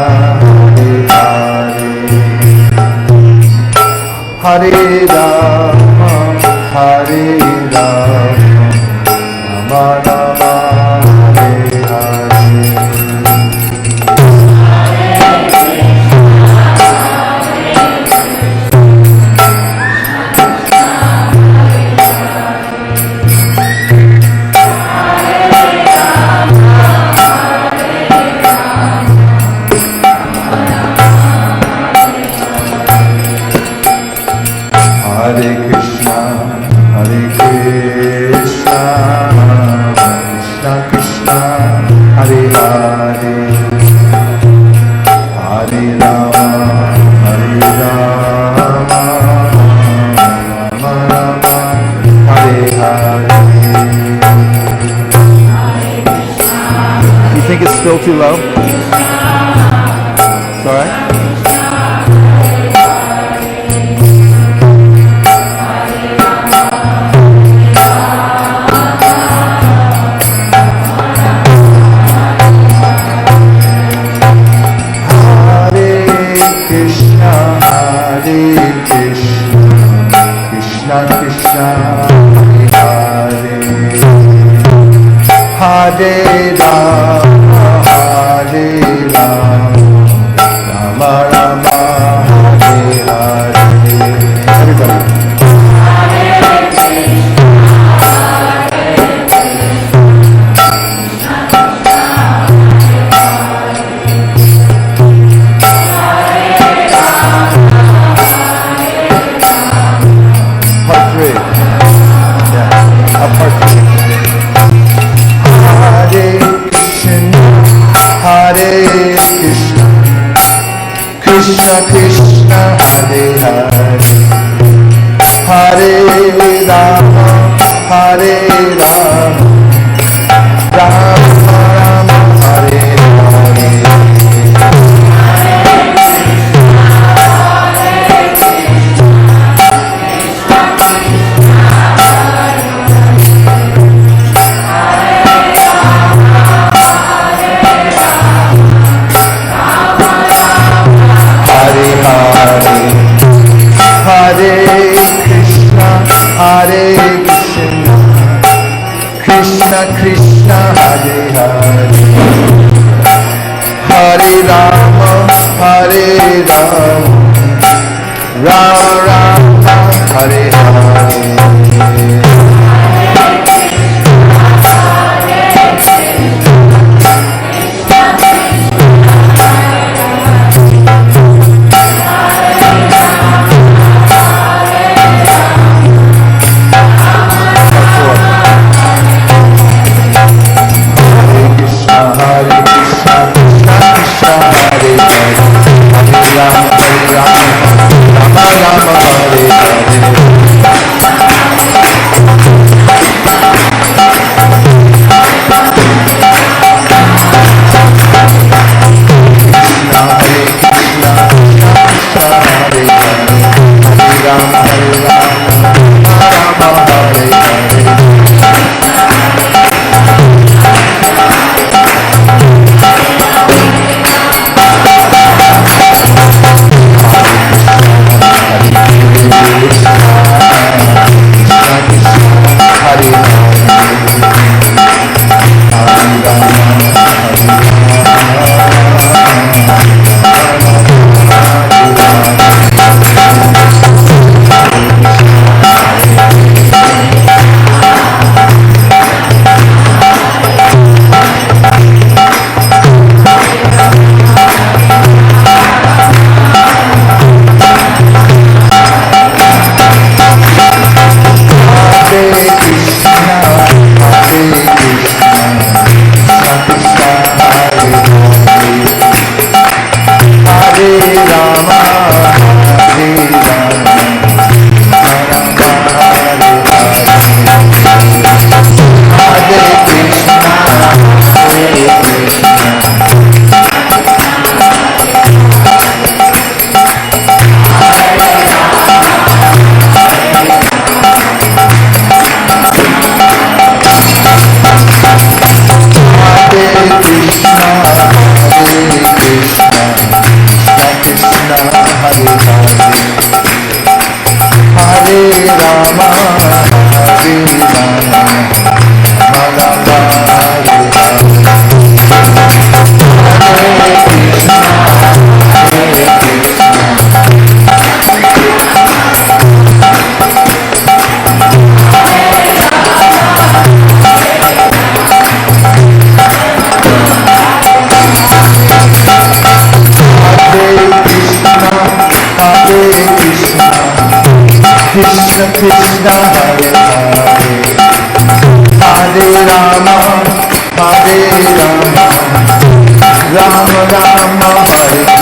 C: Hare Hare, Hare Rama, Hare Rama, Rama Rama, Hare Hare. Hare Krishna, Krishna Krishna, Hare Hare, Hare Rama, Rama Rama, Hare Hare. You think it's still too low? It's all right? Krishna Krishna, Hare Hare, Hare Rama, Rama Rama, Hare Hare. Everybody. Part 3. Yeah, part 3. Hare Krishna, Krishna Krishna, Hare Hare, Hare Rama, Hare Rama, Rama Rama, Hare Hare. Hare Krishna, Krishna Krishna, Hare Hare, Hare Rama, Hare Rama, Rama Rama, Hare Hare. Krishna Hare Hare Hare Rama Hare Rama Rama Rama Hare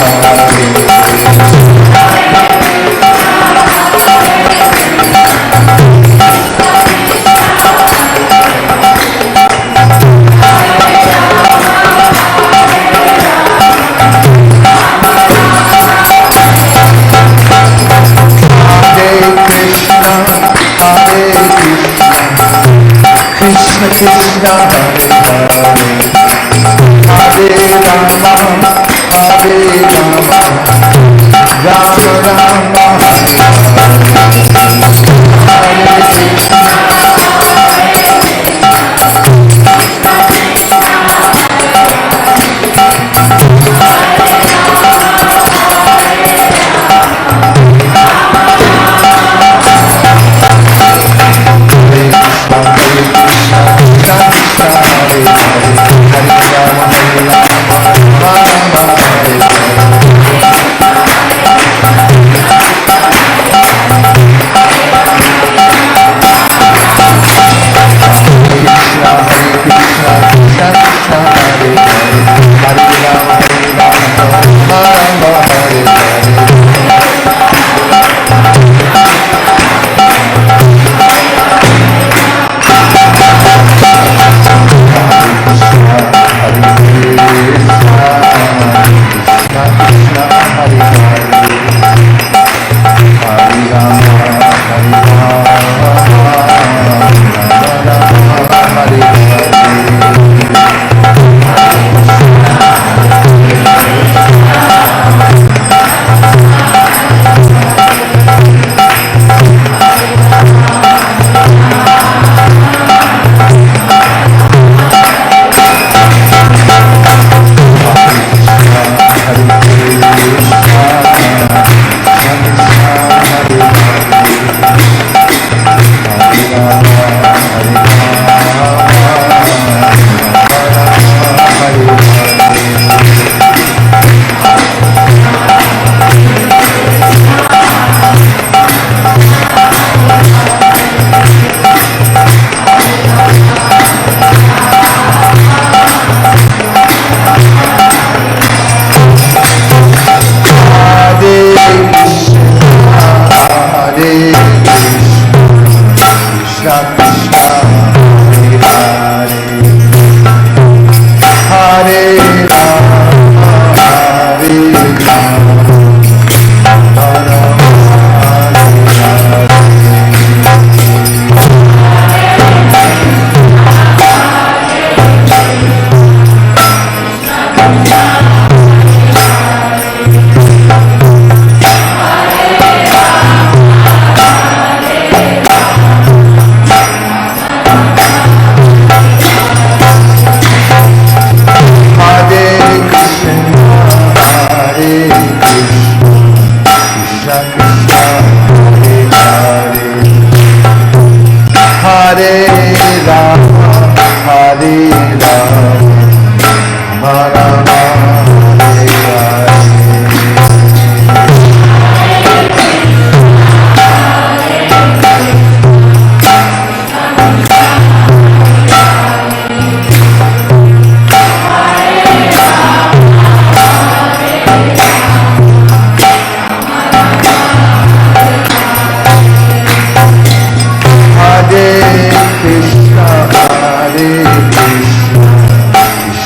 C: Hare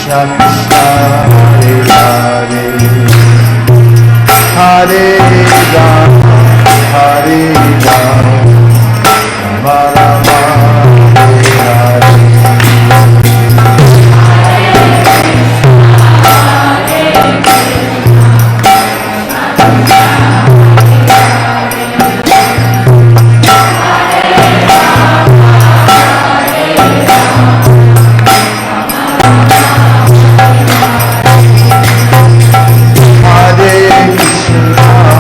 C: Krishna Krishna Hare Hare Hare Rama Hare Rama Rama Rama Hare Krishna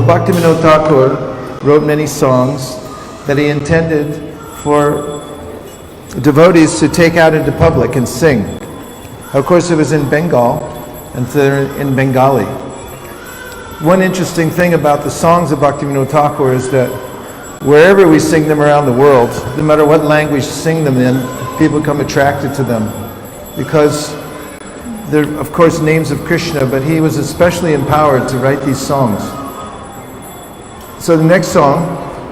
B: Bhaktivinoda Thakur wrote many songs that he intended for devotees to take out into public and sing. Of course, it was in Bengal, and they're in Bengali. One interesting thing about the songs of Bhaktivinoda Thakur is that wherever we sing them around the world, no matter what language we sing them in, people become attracted to them because they're, of course, names of Krishna, but he was especially empowered to write these songs. So the next song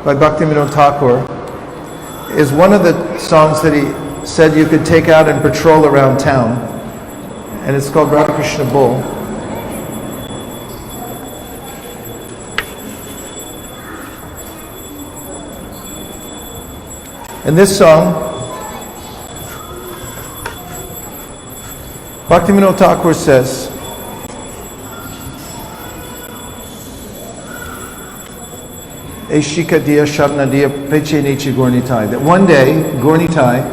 B: by Bhaktivinoda Thakur is one of the songs that he said you could take out and patrol around town, and it's called Radha Krishna Bol. And this song, Bhaktivinoda Thakur says, Eshika Diya Shabna Diya Preche Nechi Gornitai, that one day, Gornitai,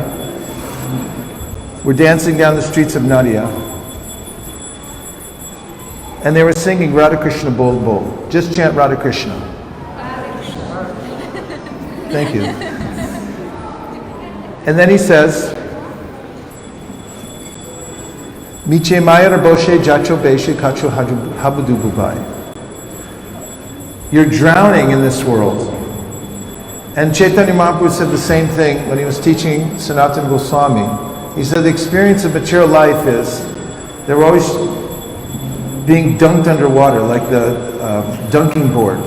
B: were dancing down the streets of Nadia, and they were singing Radha Krishna Bol Bol. Just chant Radha Krishna. Thank you. And then he says, Miche Mayar Boshe Jacho Beshe Kacho Habudu Bubai. You're drowning in this world. And Chaitanya Mahaprabhu said the same thing when he was teaching Sanatana Goswami. He said the experience of material life is they're always being dunked underwater, like the dunking board.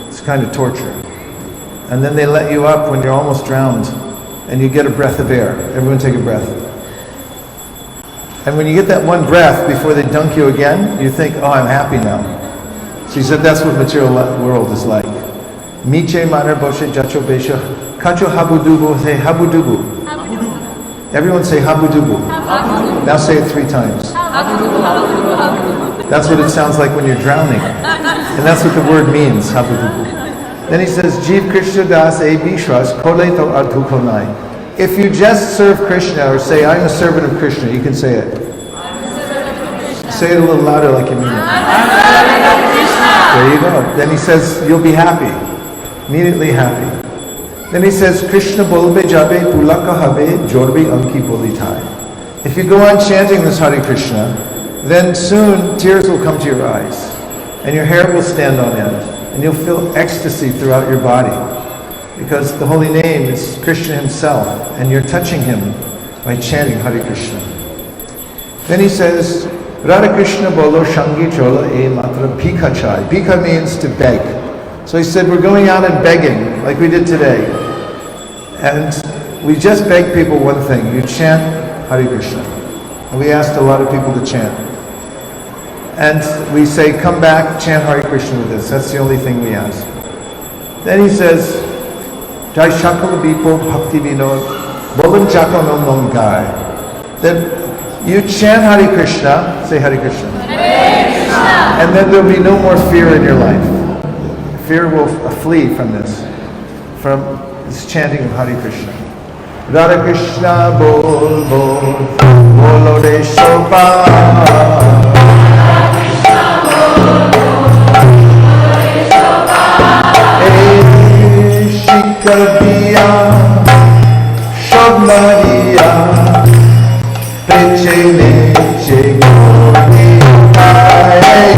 B: It's kind of torture. And then they let you up when you're almost drowned, and you get a breath of air. Everyone take a breath. And when you get that one breath before they dunk you again, you think, oh, I'm happy now. So he said that's what material world is like. Miche manar boshe jacho besha kacho habudubu. Say habudubu. Everyone say habudubu. Now say it 3 times. That's what it sounds like when you're drowning. And that's what the word means, habudubu. Then he says, Jeev Krishna Das e Bishwas Koleto Adhukonai. If you just serve Krishna or say, I'm a servant of Krishna, you can say it. Say it a little louder like you mean it. There you go. Then he says, you'll be happy. Immediately happy. Then he says, Krishna bolbe jabe pulaka habe jorbi anki bolitai. If you go on chanting this Hare Krishna, then soon tears will come to your eyes. And your hair will stand on end. And you'll feel ecstasy throughout your body. Because the holy name is Krishna himself. And you're touching him by chanting Hare Krishna. Then he says, Radha Krishna bolo shangi chola e matra bhikha chai. Bhikha means to beg. So he said, we're going out and begging, like we did today. And we just beg people one thing. You chant Hare Krishna. And we asked a lot of people to chant. And we say, come back, chant Hare Krishna with us. That's the only thing we ask. Then he says, Jai Shakala Bipo Bhakti Vinod Bolan Chakala Nom Gai. Then you chant Hare Krishna, say Hare Krishna.
D: Hare Krishna.
B: And then there'll be no more fear in your life. Fear will flee from this chanting of Hare Krishna. Radha Krishna bol bol bolo de shobha. Shikar diya Shobnariya Preche neche gori hai.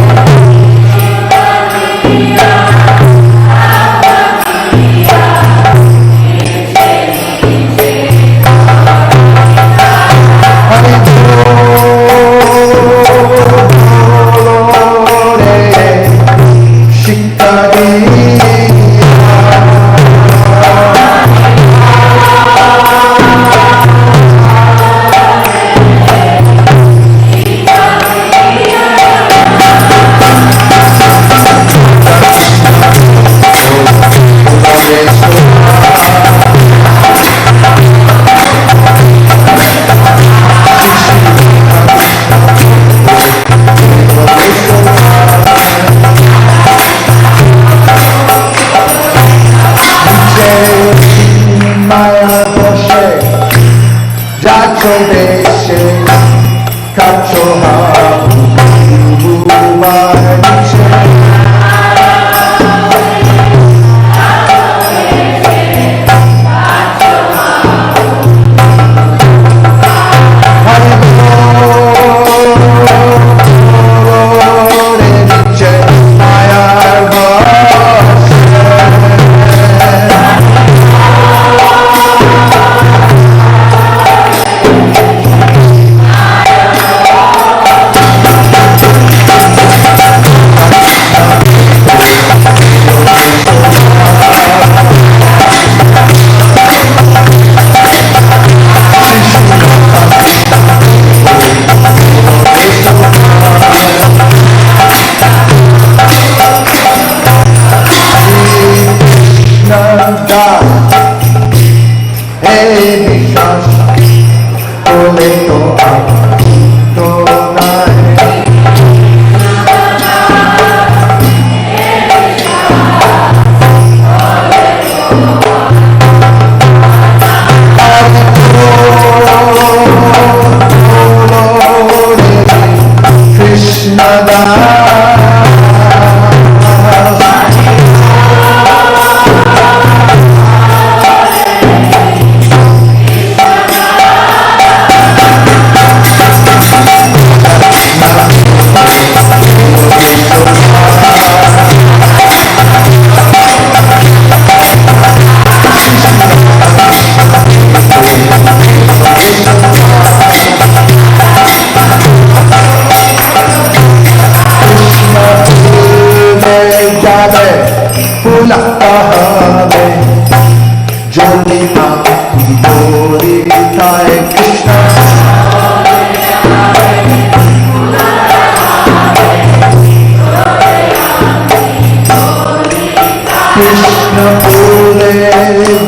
C: Krishna bole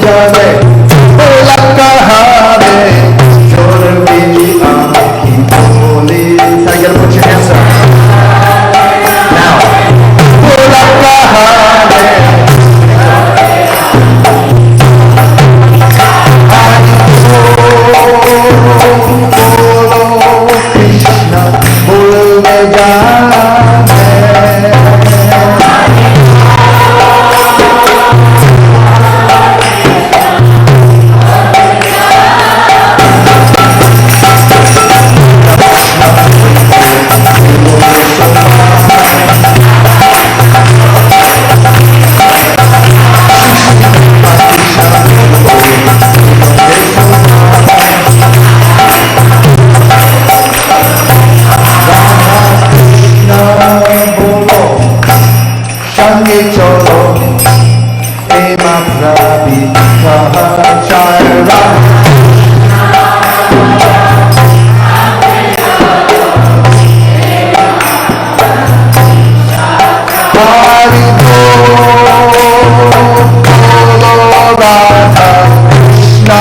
C: jale, bola kahare, chor meeri aankhi bole. I gotta put your hands up. Now, bola kahare, bolo Krishna bole jale. Shange cholo, ema prabi kahachara. Hari bolo Radha Krishna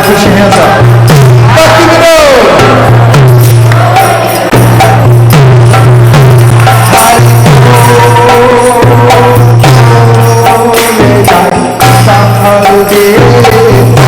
C: Push your hands up. Bhakti Vinod!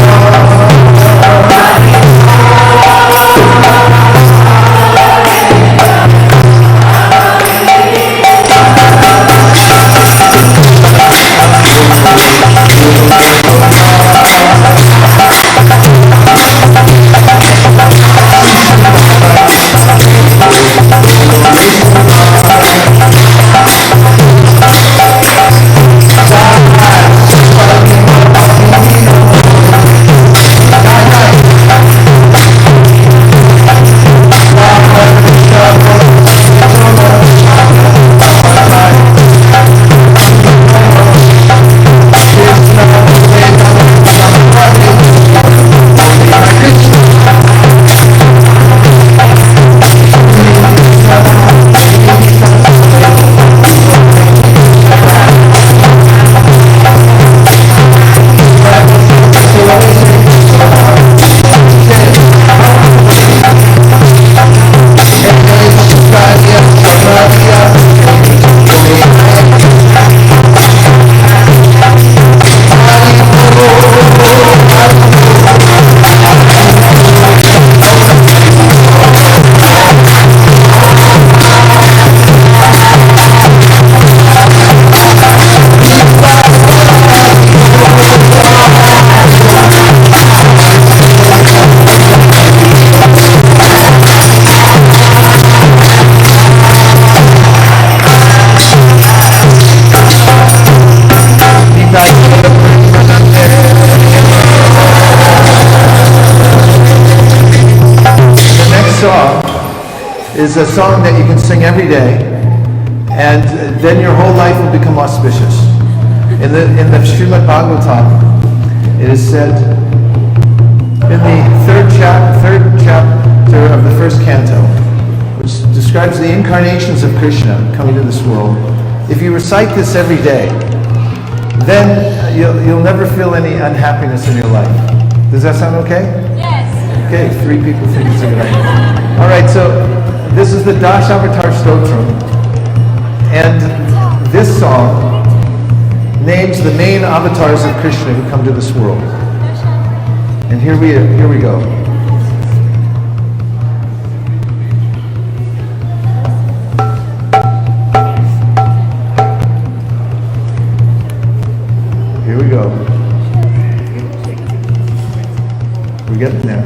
C: Is a song that you can sing every day, and then your whole life will become auspicious. In the Srimad Bhagavatam, it is said in the third chapter of the first canto, which describes the incarnations of Krishna coming to this world. If you recite this every day, then you'll never feel any unhappiness in your life. Does that sound okay?
D: Yes.
C: Okay, 3 people think it's a good idea. All right, so
B: This is the Dasa Avatar Stotram, and this song names the main avatars of Krishna who come to this world. And here we go. Here we go. We're getting there.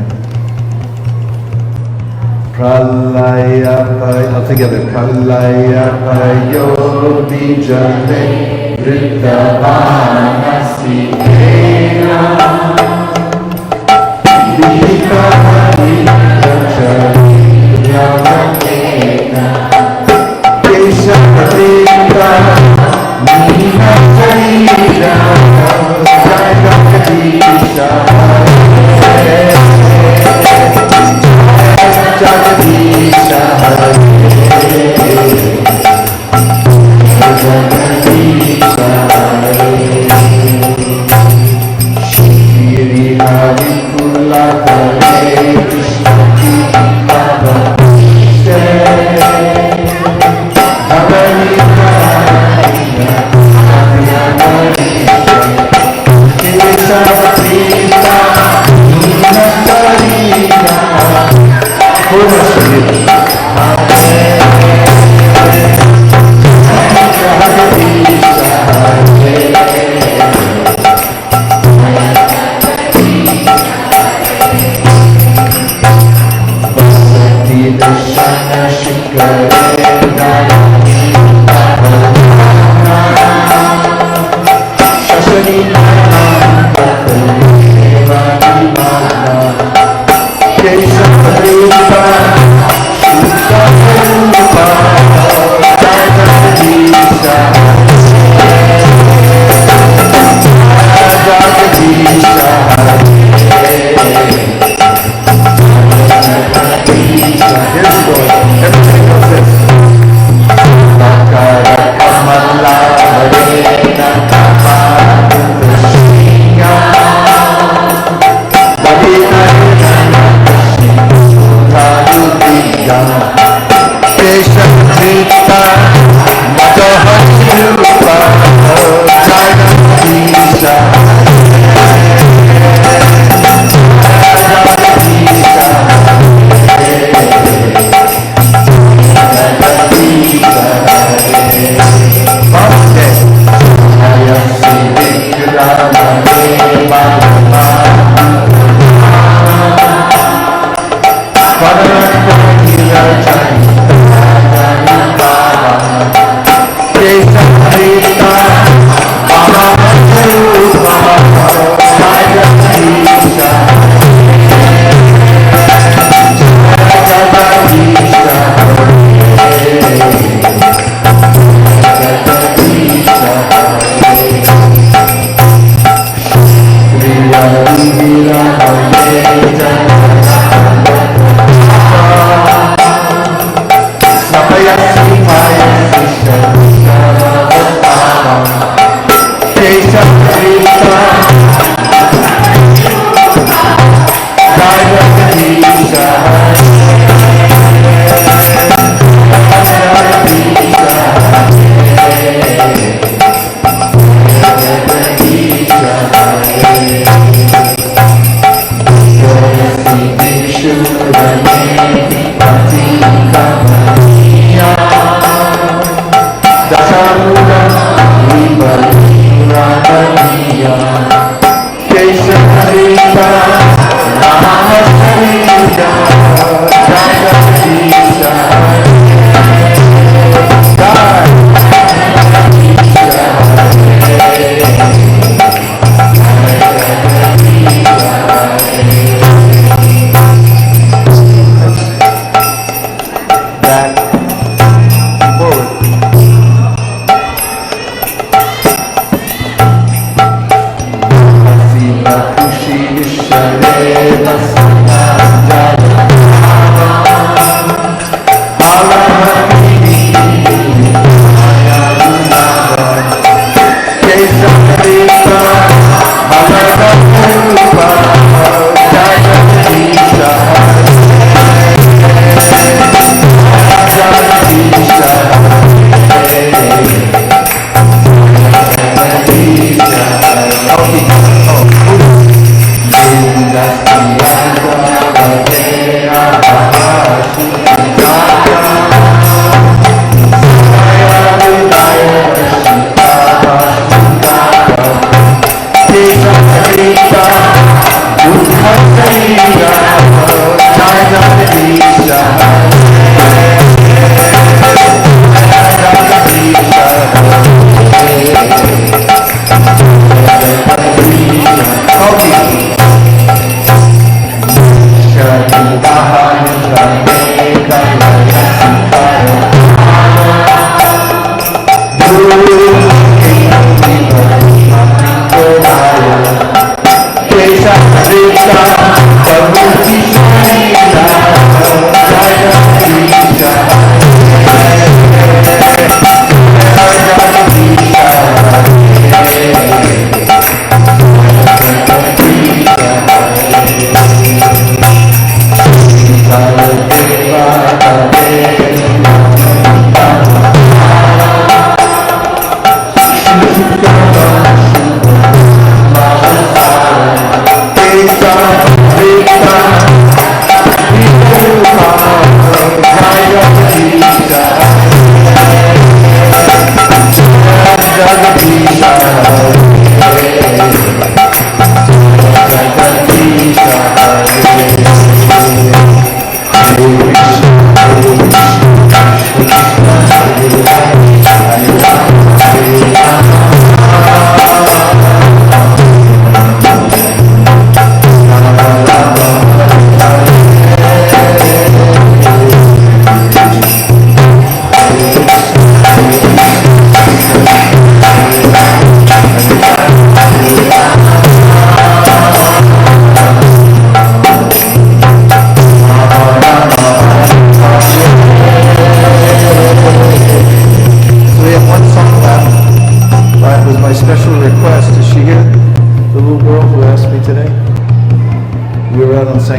B: Pralaya, all together. Pralaya payo bijale vrittavanasi hena vihikari jacharyamakena keshakrita nina charira jagatisha Jagadisha Hare Jagadisha Hare Shri Hari Kula Hare Krishna Baba Bhavani Bhavani Bhavani Krishna Krishna Nina Charina Krishna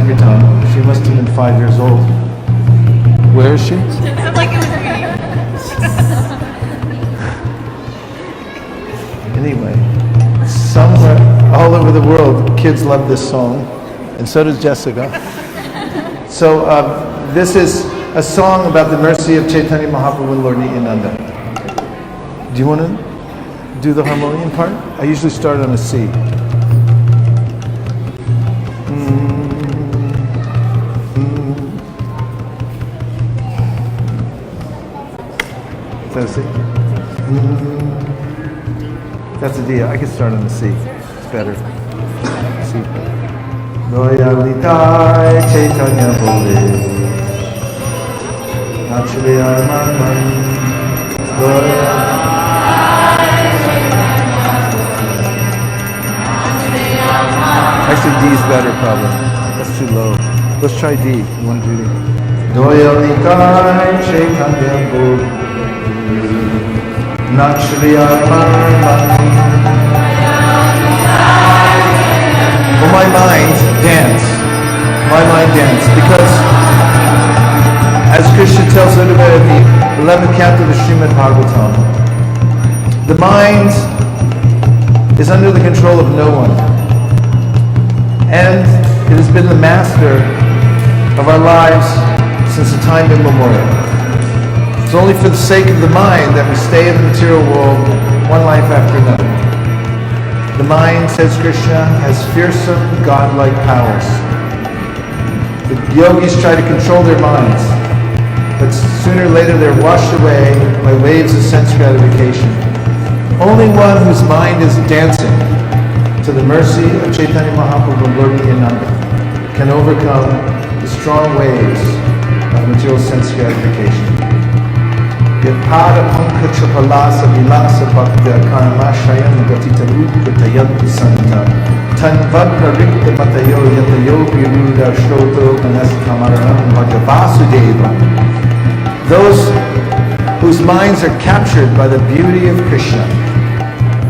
B: Kirtan. She must have been 5 years old. Where is she?
D: It sounded like it was reading.
B: Anyway, somewhere all over the world, kids love this song, and so does Jessica. So this is a song about the mercy of Chaitanya Mahaprabhu and Lord Nityananda. Do you want to do the harmonium part? I usually start on a C. That's a C. That's a D. I can start on the C. It's better. C. Loyalitai Chaitanya Bole Nachle Arman Actually, D is better probably. That's too low. Let's try D. You want to do D? Loyalitai Chaitanya Bole Nachle Arman. Oh, my mind dance. My mind dance. Because as Krishna tells Uddhava in the 11th canto of the Srimad Bhagavatam, the mind is under the control of no one. And it has been the master of our lives since the time immemorial. It's only for the sake of the mind that we stay in the material world one life after another. The mind, says Krishna, has fearsome, godlike powers. The yogis try to control their minds, but sooner or later they're washed away by waves of sense gratification. Only one whose mind is dancing to the mercy of Chaitanya Mahaprabhu and Lord Nityananda can overcome the strong waves of material sense gratification. Yapada Pankha Chapalasa Vilasa Bhakta Karmashayam Gatitaru Kutayantu Santa Tanvadra Rikta Matayo Yatayo Viruda Shroto Manasakamaranam Bhagavasudeva. Those whose minds are captured by the beauty of Krishna.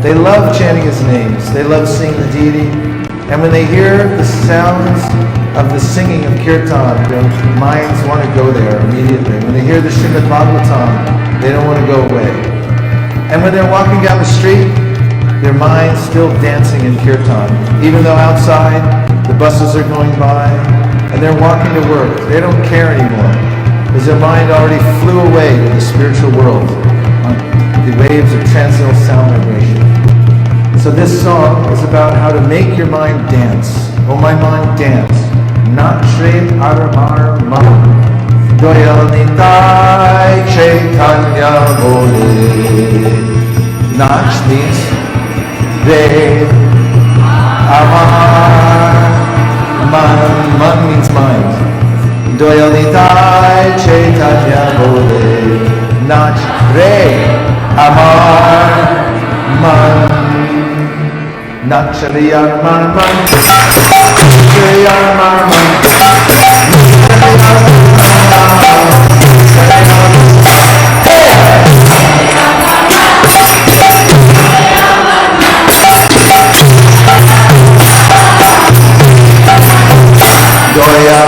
B: They love chanting his names, they love seeing the deity, and when they hear the sounds of the singing of Kirtan, their minds want to go there immediately. When they hear the Srimad Bhagavatam, they don't want to go away. And when they're walking down the street, their mind's still dancing in Kirtan. Even though outside, the buses are going by, and they're walking to work, they don't care anymore, because their mind already flew away to the spiritual world on the waves of transcendental sound vibration. So this song is about how to make your mind dance. Oh, my mind, dance. Nachre Aramar Mam Doyal Nitai Chaitanya Bole. Nach means Re Amar. Man means mind. Doyal Nitai Chaitanya Bole. Nach Re Amar Man. Nachle Arman Man. Nachle Arman Man. Doya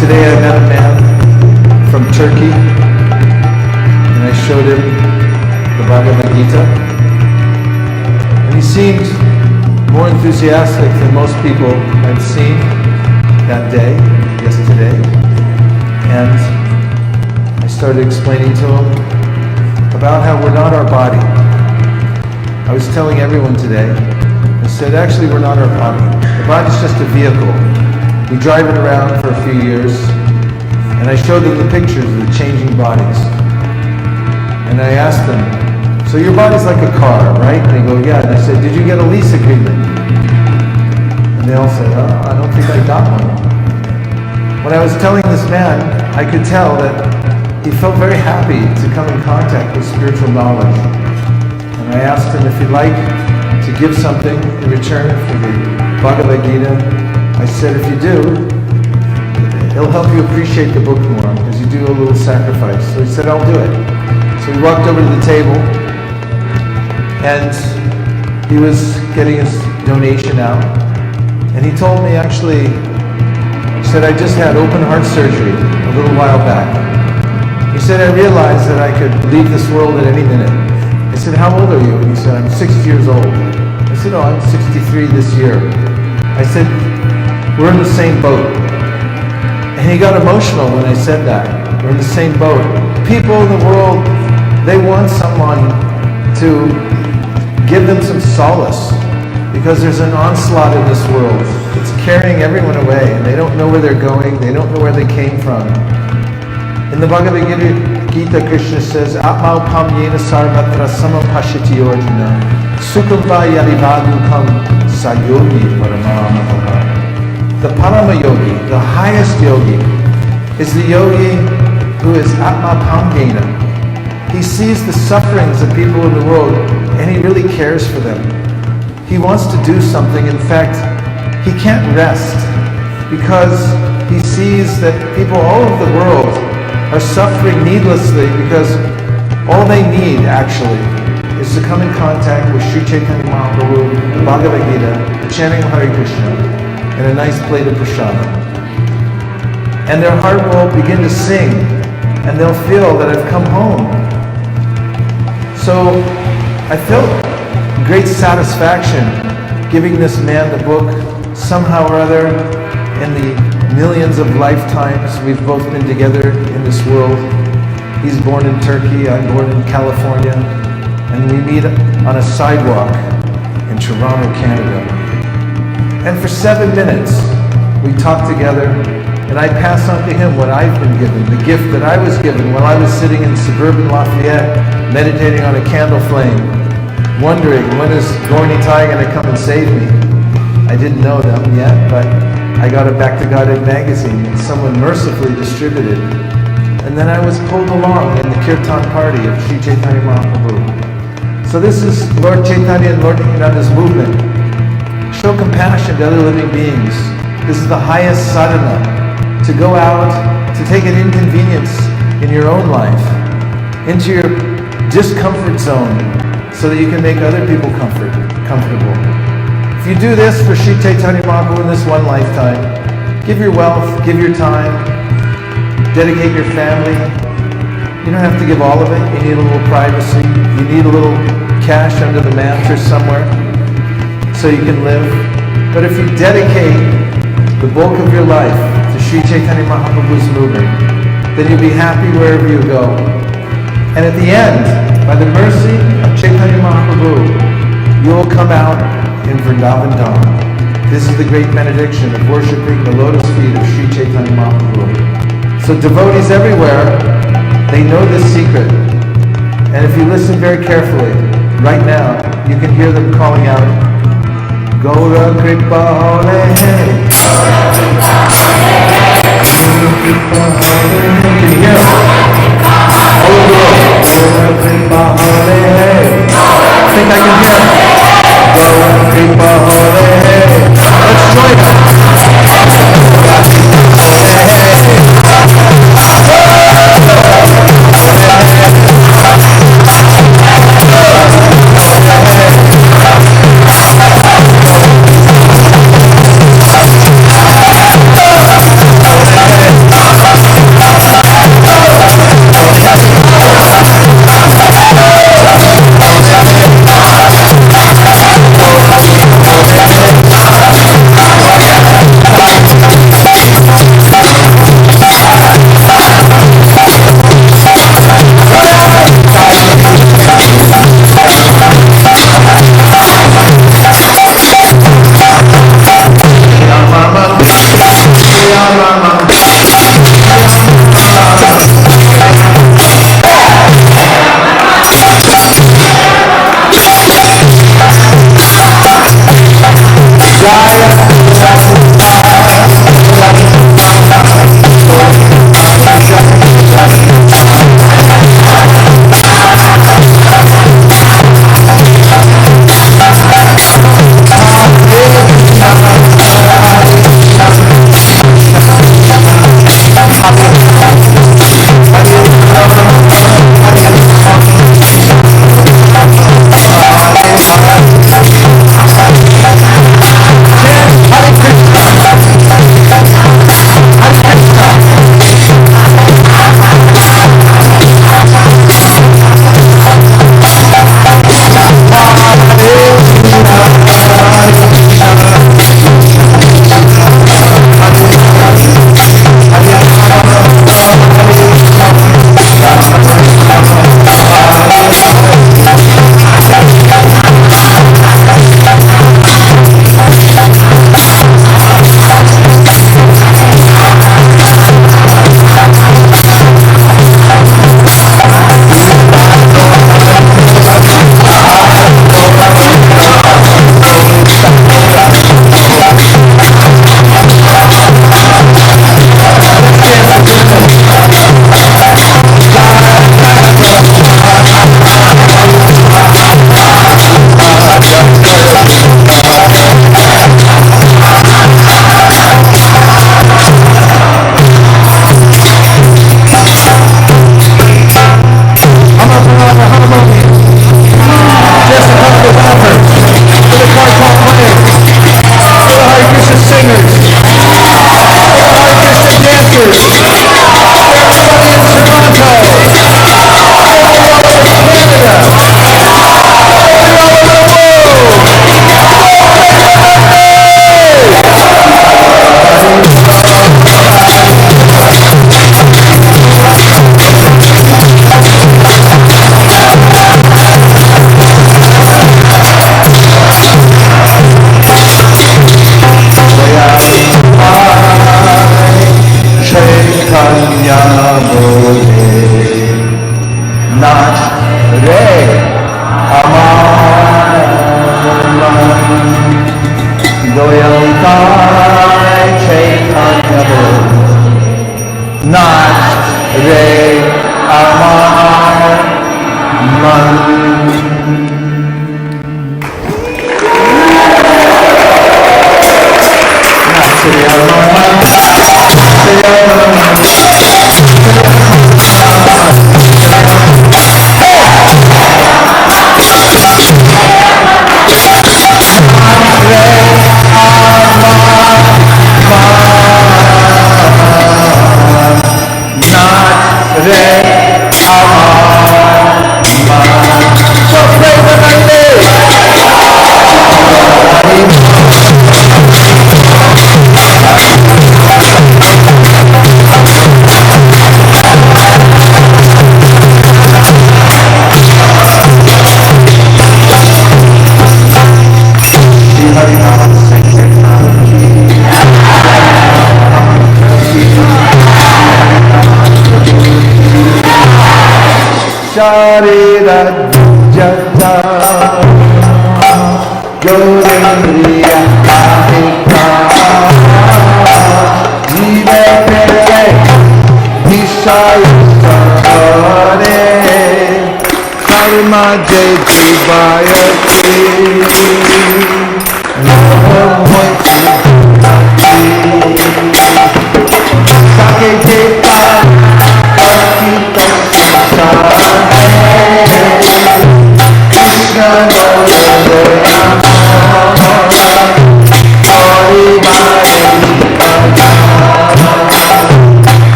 B: Today I met a man from Turkey, and I showed him the Bhagavad Gita, and he seemed more enthusiastic than most people I'd seen that day, yesterday, and I started explaining to him about how we're not our body. I was telling everyone today, I said, actually we're not our body. The body's just a vehicle. We drive it around for a few years, and I showed them the pictures of the changing bodies. And I asked them, so your body's like a car, right? And they go, yeah. And I said, did you get a lease agreement? And they all said, oh, I don't think I got one. When I was telling this man, I could tell that he felt very happy to come in contact with spiritual knowledge. And I asked him if he'd like to give something in return for the Bhagavad Gita. I said, if you do, it'll help you appreciate the book more, because you do a little sacrifice. So he said, I'll do it. So he walked over to the table, and he was getting his donation out. And he told me, actually, he said, I just had open heart surgery a little while back. He said, I realized that I could leave this world at any minute. I said, how old are you? And he said, I'm 60 years old. I said, oh, I'm 63 this year. I said, we're in the same boat. And he got emotional when I said that. We're in the same boat. People in the world They want someone to give them some solace, because there's an onslaught in this world. It's carrying everyone away, and they don't know where they're going, they don't know where they came from. In the Bhagavad Gita, Krishna says, Atma upam yena sarvatra samam pashiti Arjuna, sukham va yarivadukam sayogi paramamaha. The Parama Yogi, the highest yogi, is the yogi who is Atma upam yena. He sees the sufferings of people in the world, and he really cares for them. He wants to do something. In fact, he can't rest because he sees that people all over the world are suffering needlessly, because all they need actually is to come in contact with Sri Chaitanya Mahaprabhu, the Bhagavad Gita, the chanting of Hare Krishna, and a nice plate of prasada. And their heart will begin to sing, and they'll feel that I've come home. So I felt great satisfaction giving this man the book. Somehow or other, in the millions of lifetimes we've both been together in this world. He's born in Turkey, I'm born in California, and we meet on a sidewalk in Toronto, Canada. And for 7 minutes, we talk together, and I pass on to him what I've been given, the gift that I was given while I was sitting in suburban Lafayette, meditating on a candle flame, wondering, when is Gorny Tai going to come and save me? I didn't know them yet, but I got a Back to Godhead magazine and someone mercifully distributed. And then I was pulled along in the Kirtan party of Sri Chaitanya Mahaprabhu. So this is Lord Chaitanya and Lord Nityananda's movement. Show compassion to other living beings. This is the highest sadhana, to go out, to take an inconvenience in your own life, into your discomfort zone, so that you can make other people comfortable. If you do this for Sri Chaitanya Mahaprabhu in this one lifetime, give your wealth, give your time, dedicate your family. You don't have to give all of it. You need a little privacy. You need a little cash under the mattress somewhere so you can live. But if you dedicate the bulk of your life to Sri Chaitanya Mahaprabhu's movement, then you'll be happy wherever you go. And at the end, by the mercy of Chaitanya Mahaprabhu, you will come out in Vrindavan Dham. This is the great benediction of worshipping the lotus feet of Sri Chaitanya Mahaprabhu. So devotees everywhere, they know this secret. And if you listen very carefully, right now, you can hear them calling out, Gaura Kripa Hare Hare. Can you hear them? All over the world. Gaura Kripa Hare Hare. I think I can hear them. Gaura Kripa Hare Hare. Let's join them.
C: Re Aman Doyantai Chaitanya Nat Re Aman Sharira Jata Yorindriya Ahika Jive Pere Vishaya Sare Karma Jai Jivaya Ki Namo Sake Jeta Akita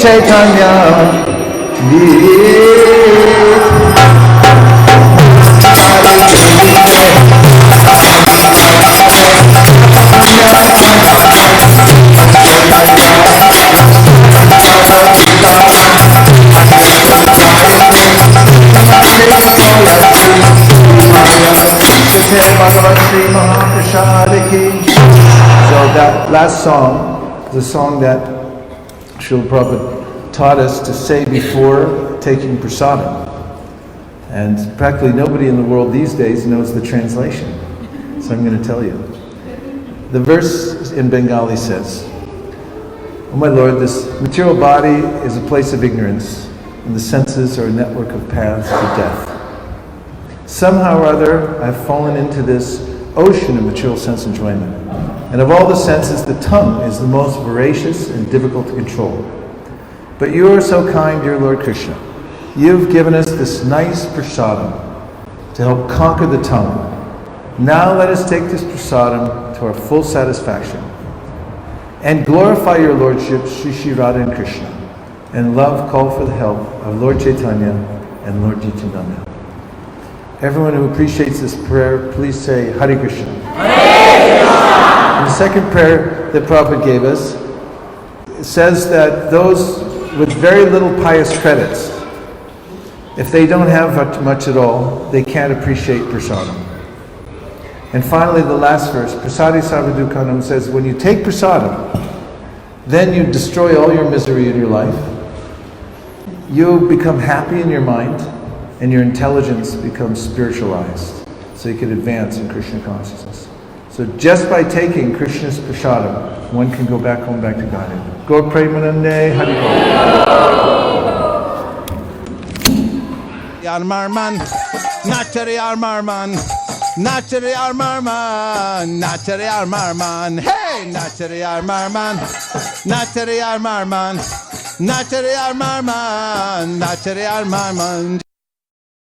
C: Chaitanya So that last song is a song that Srila Prabhupada taught us to say before taking prasadam. And practically nobody in the world these days knows the translation. So I'm going to tell you. The verse in Bengali says, "Oh my Lord, this material body is a place of ignorance, and the senses are a network of paths to death. Somehow or other, I've fallen into this ocean of material sense enjoyment. And of all the senses, the tongue is the most voracious and difficult to control. But you are so kind, dear Lord Krishna. You've given us this nice prasadam to help conquer the tongue. Now let us take this prasadam to our full satisfaction and glorify your Lordship, Sri Sri Radha and Krishna, and love call for the help of Lord Chaitanya and Lord Nityananda." Everyone who appreciates this prayer, please say Hare Krishna. And the second prayer that Prabhupada gave us, it says that those with very little pious credits, if they don't have much at all, they can't appreciate prasadam. And finally, the last verse, Prasadi Sarvadukkanam, says, when you take prasadam, then you destroy all your misery in your life. You become happy in your mind, and your intelligence becomes spiritualized, so you can advance in Krishna consciousness. So just by taking Krishna's prasadam, one can go back home, back to Godhead. Gaur Premanande Hari Bol.
A: Yarmarman, Natari Armarman, Natari Armarman, Natari Armarman, hey, Natari Armarman, Natari Armarman, Natari Armarman, Natari Armarman.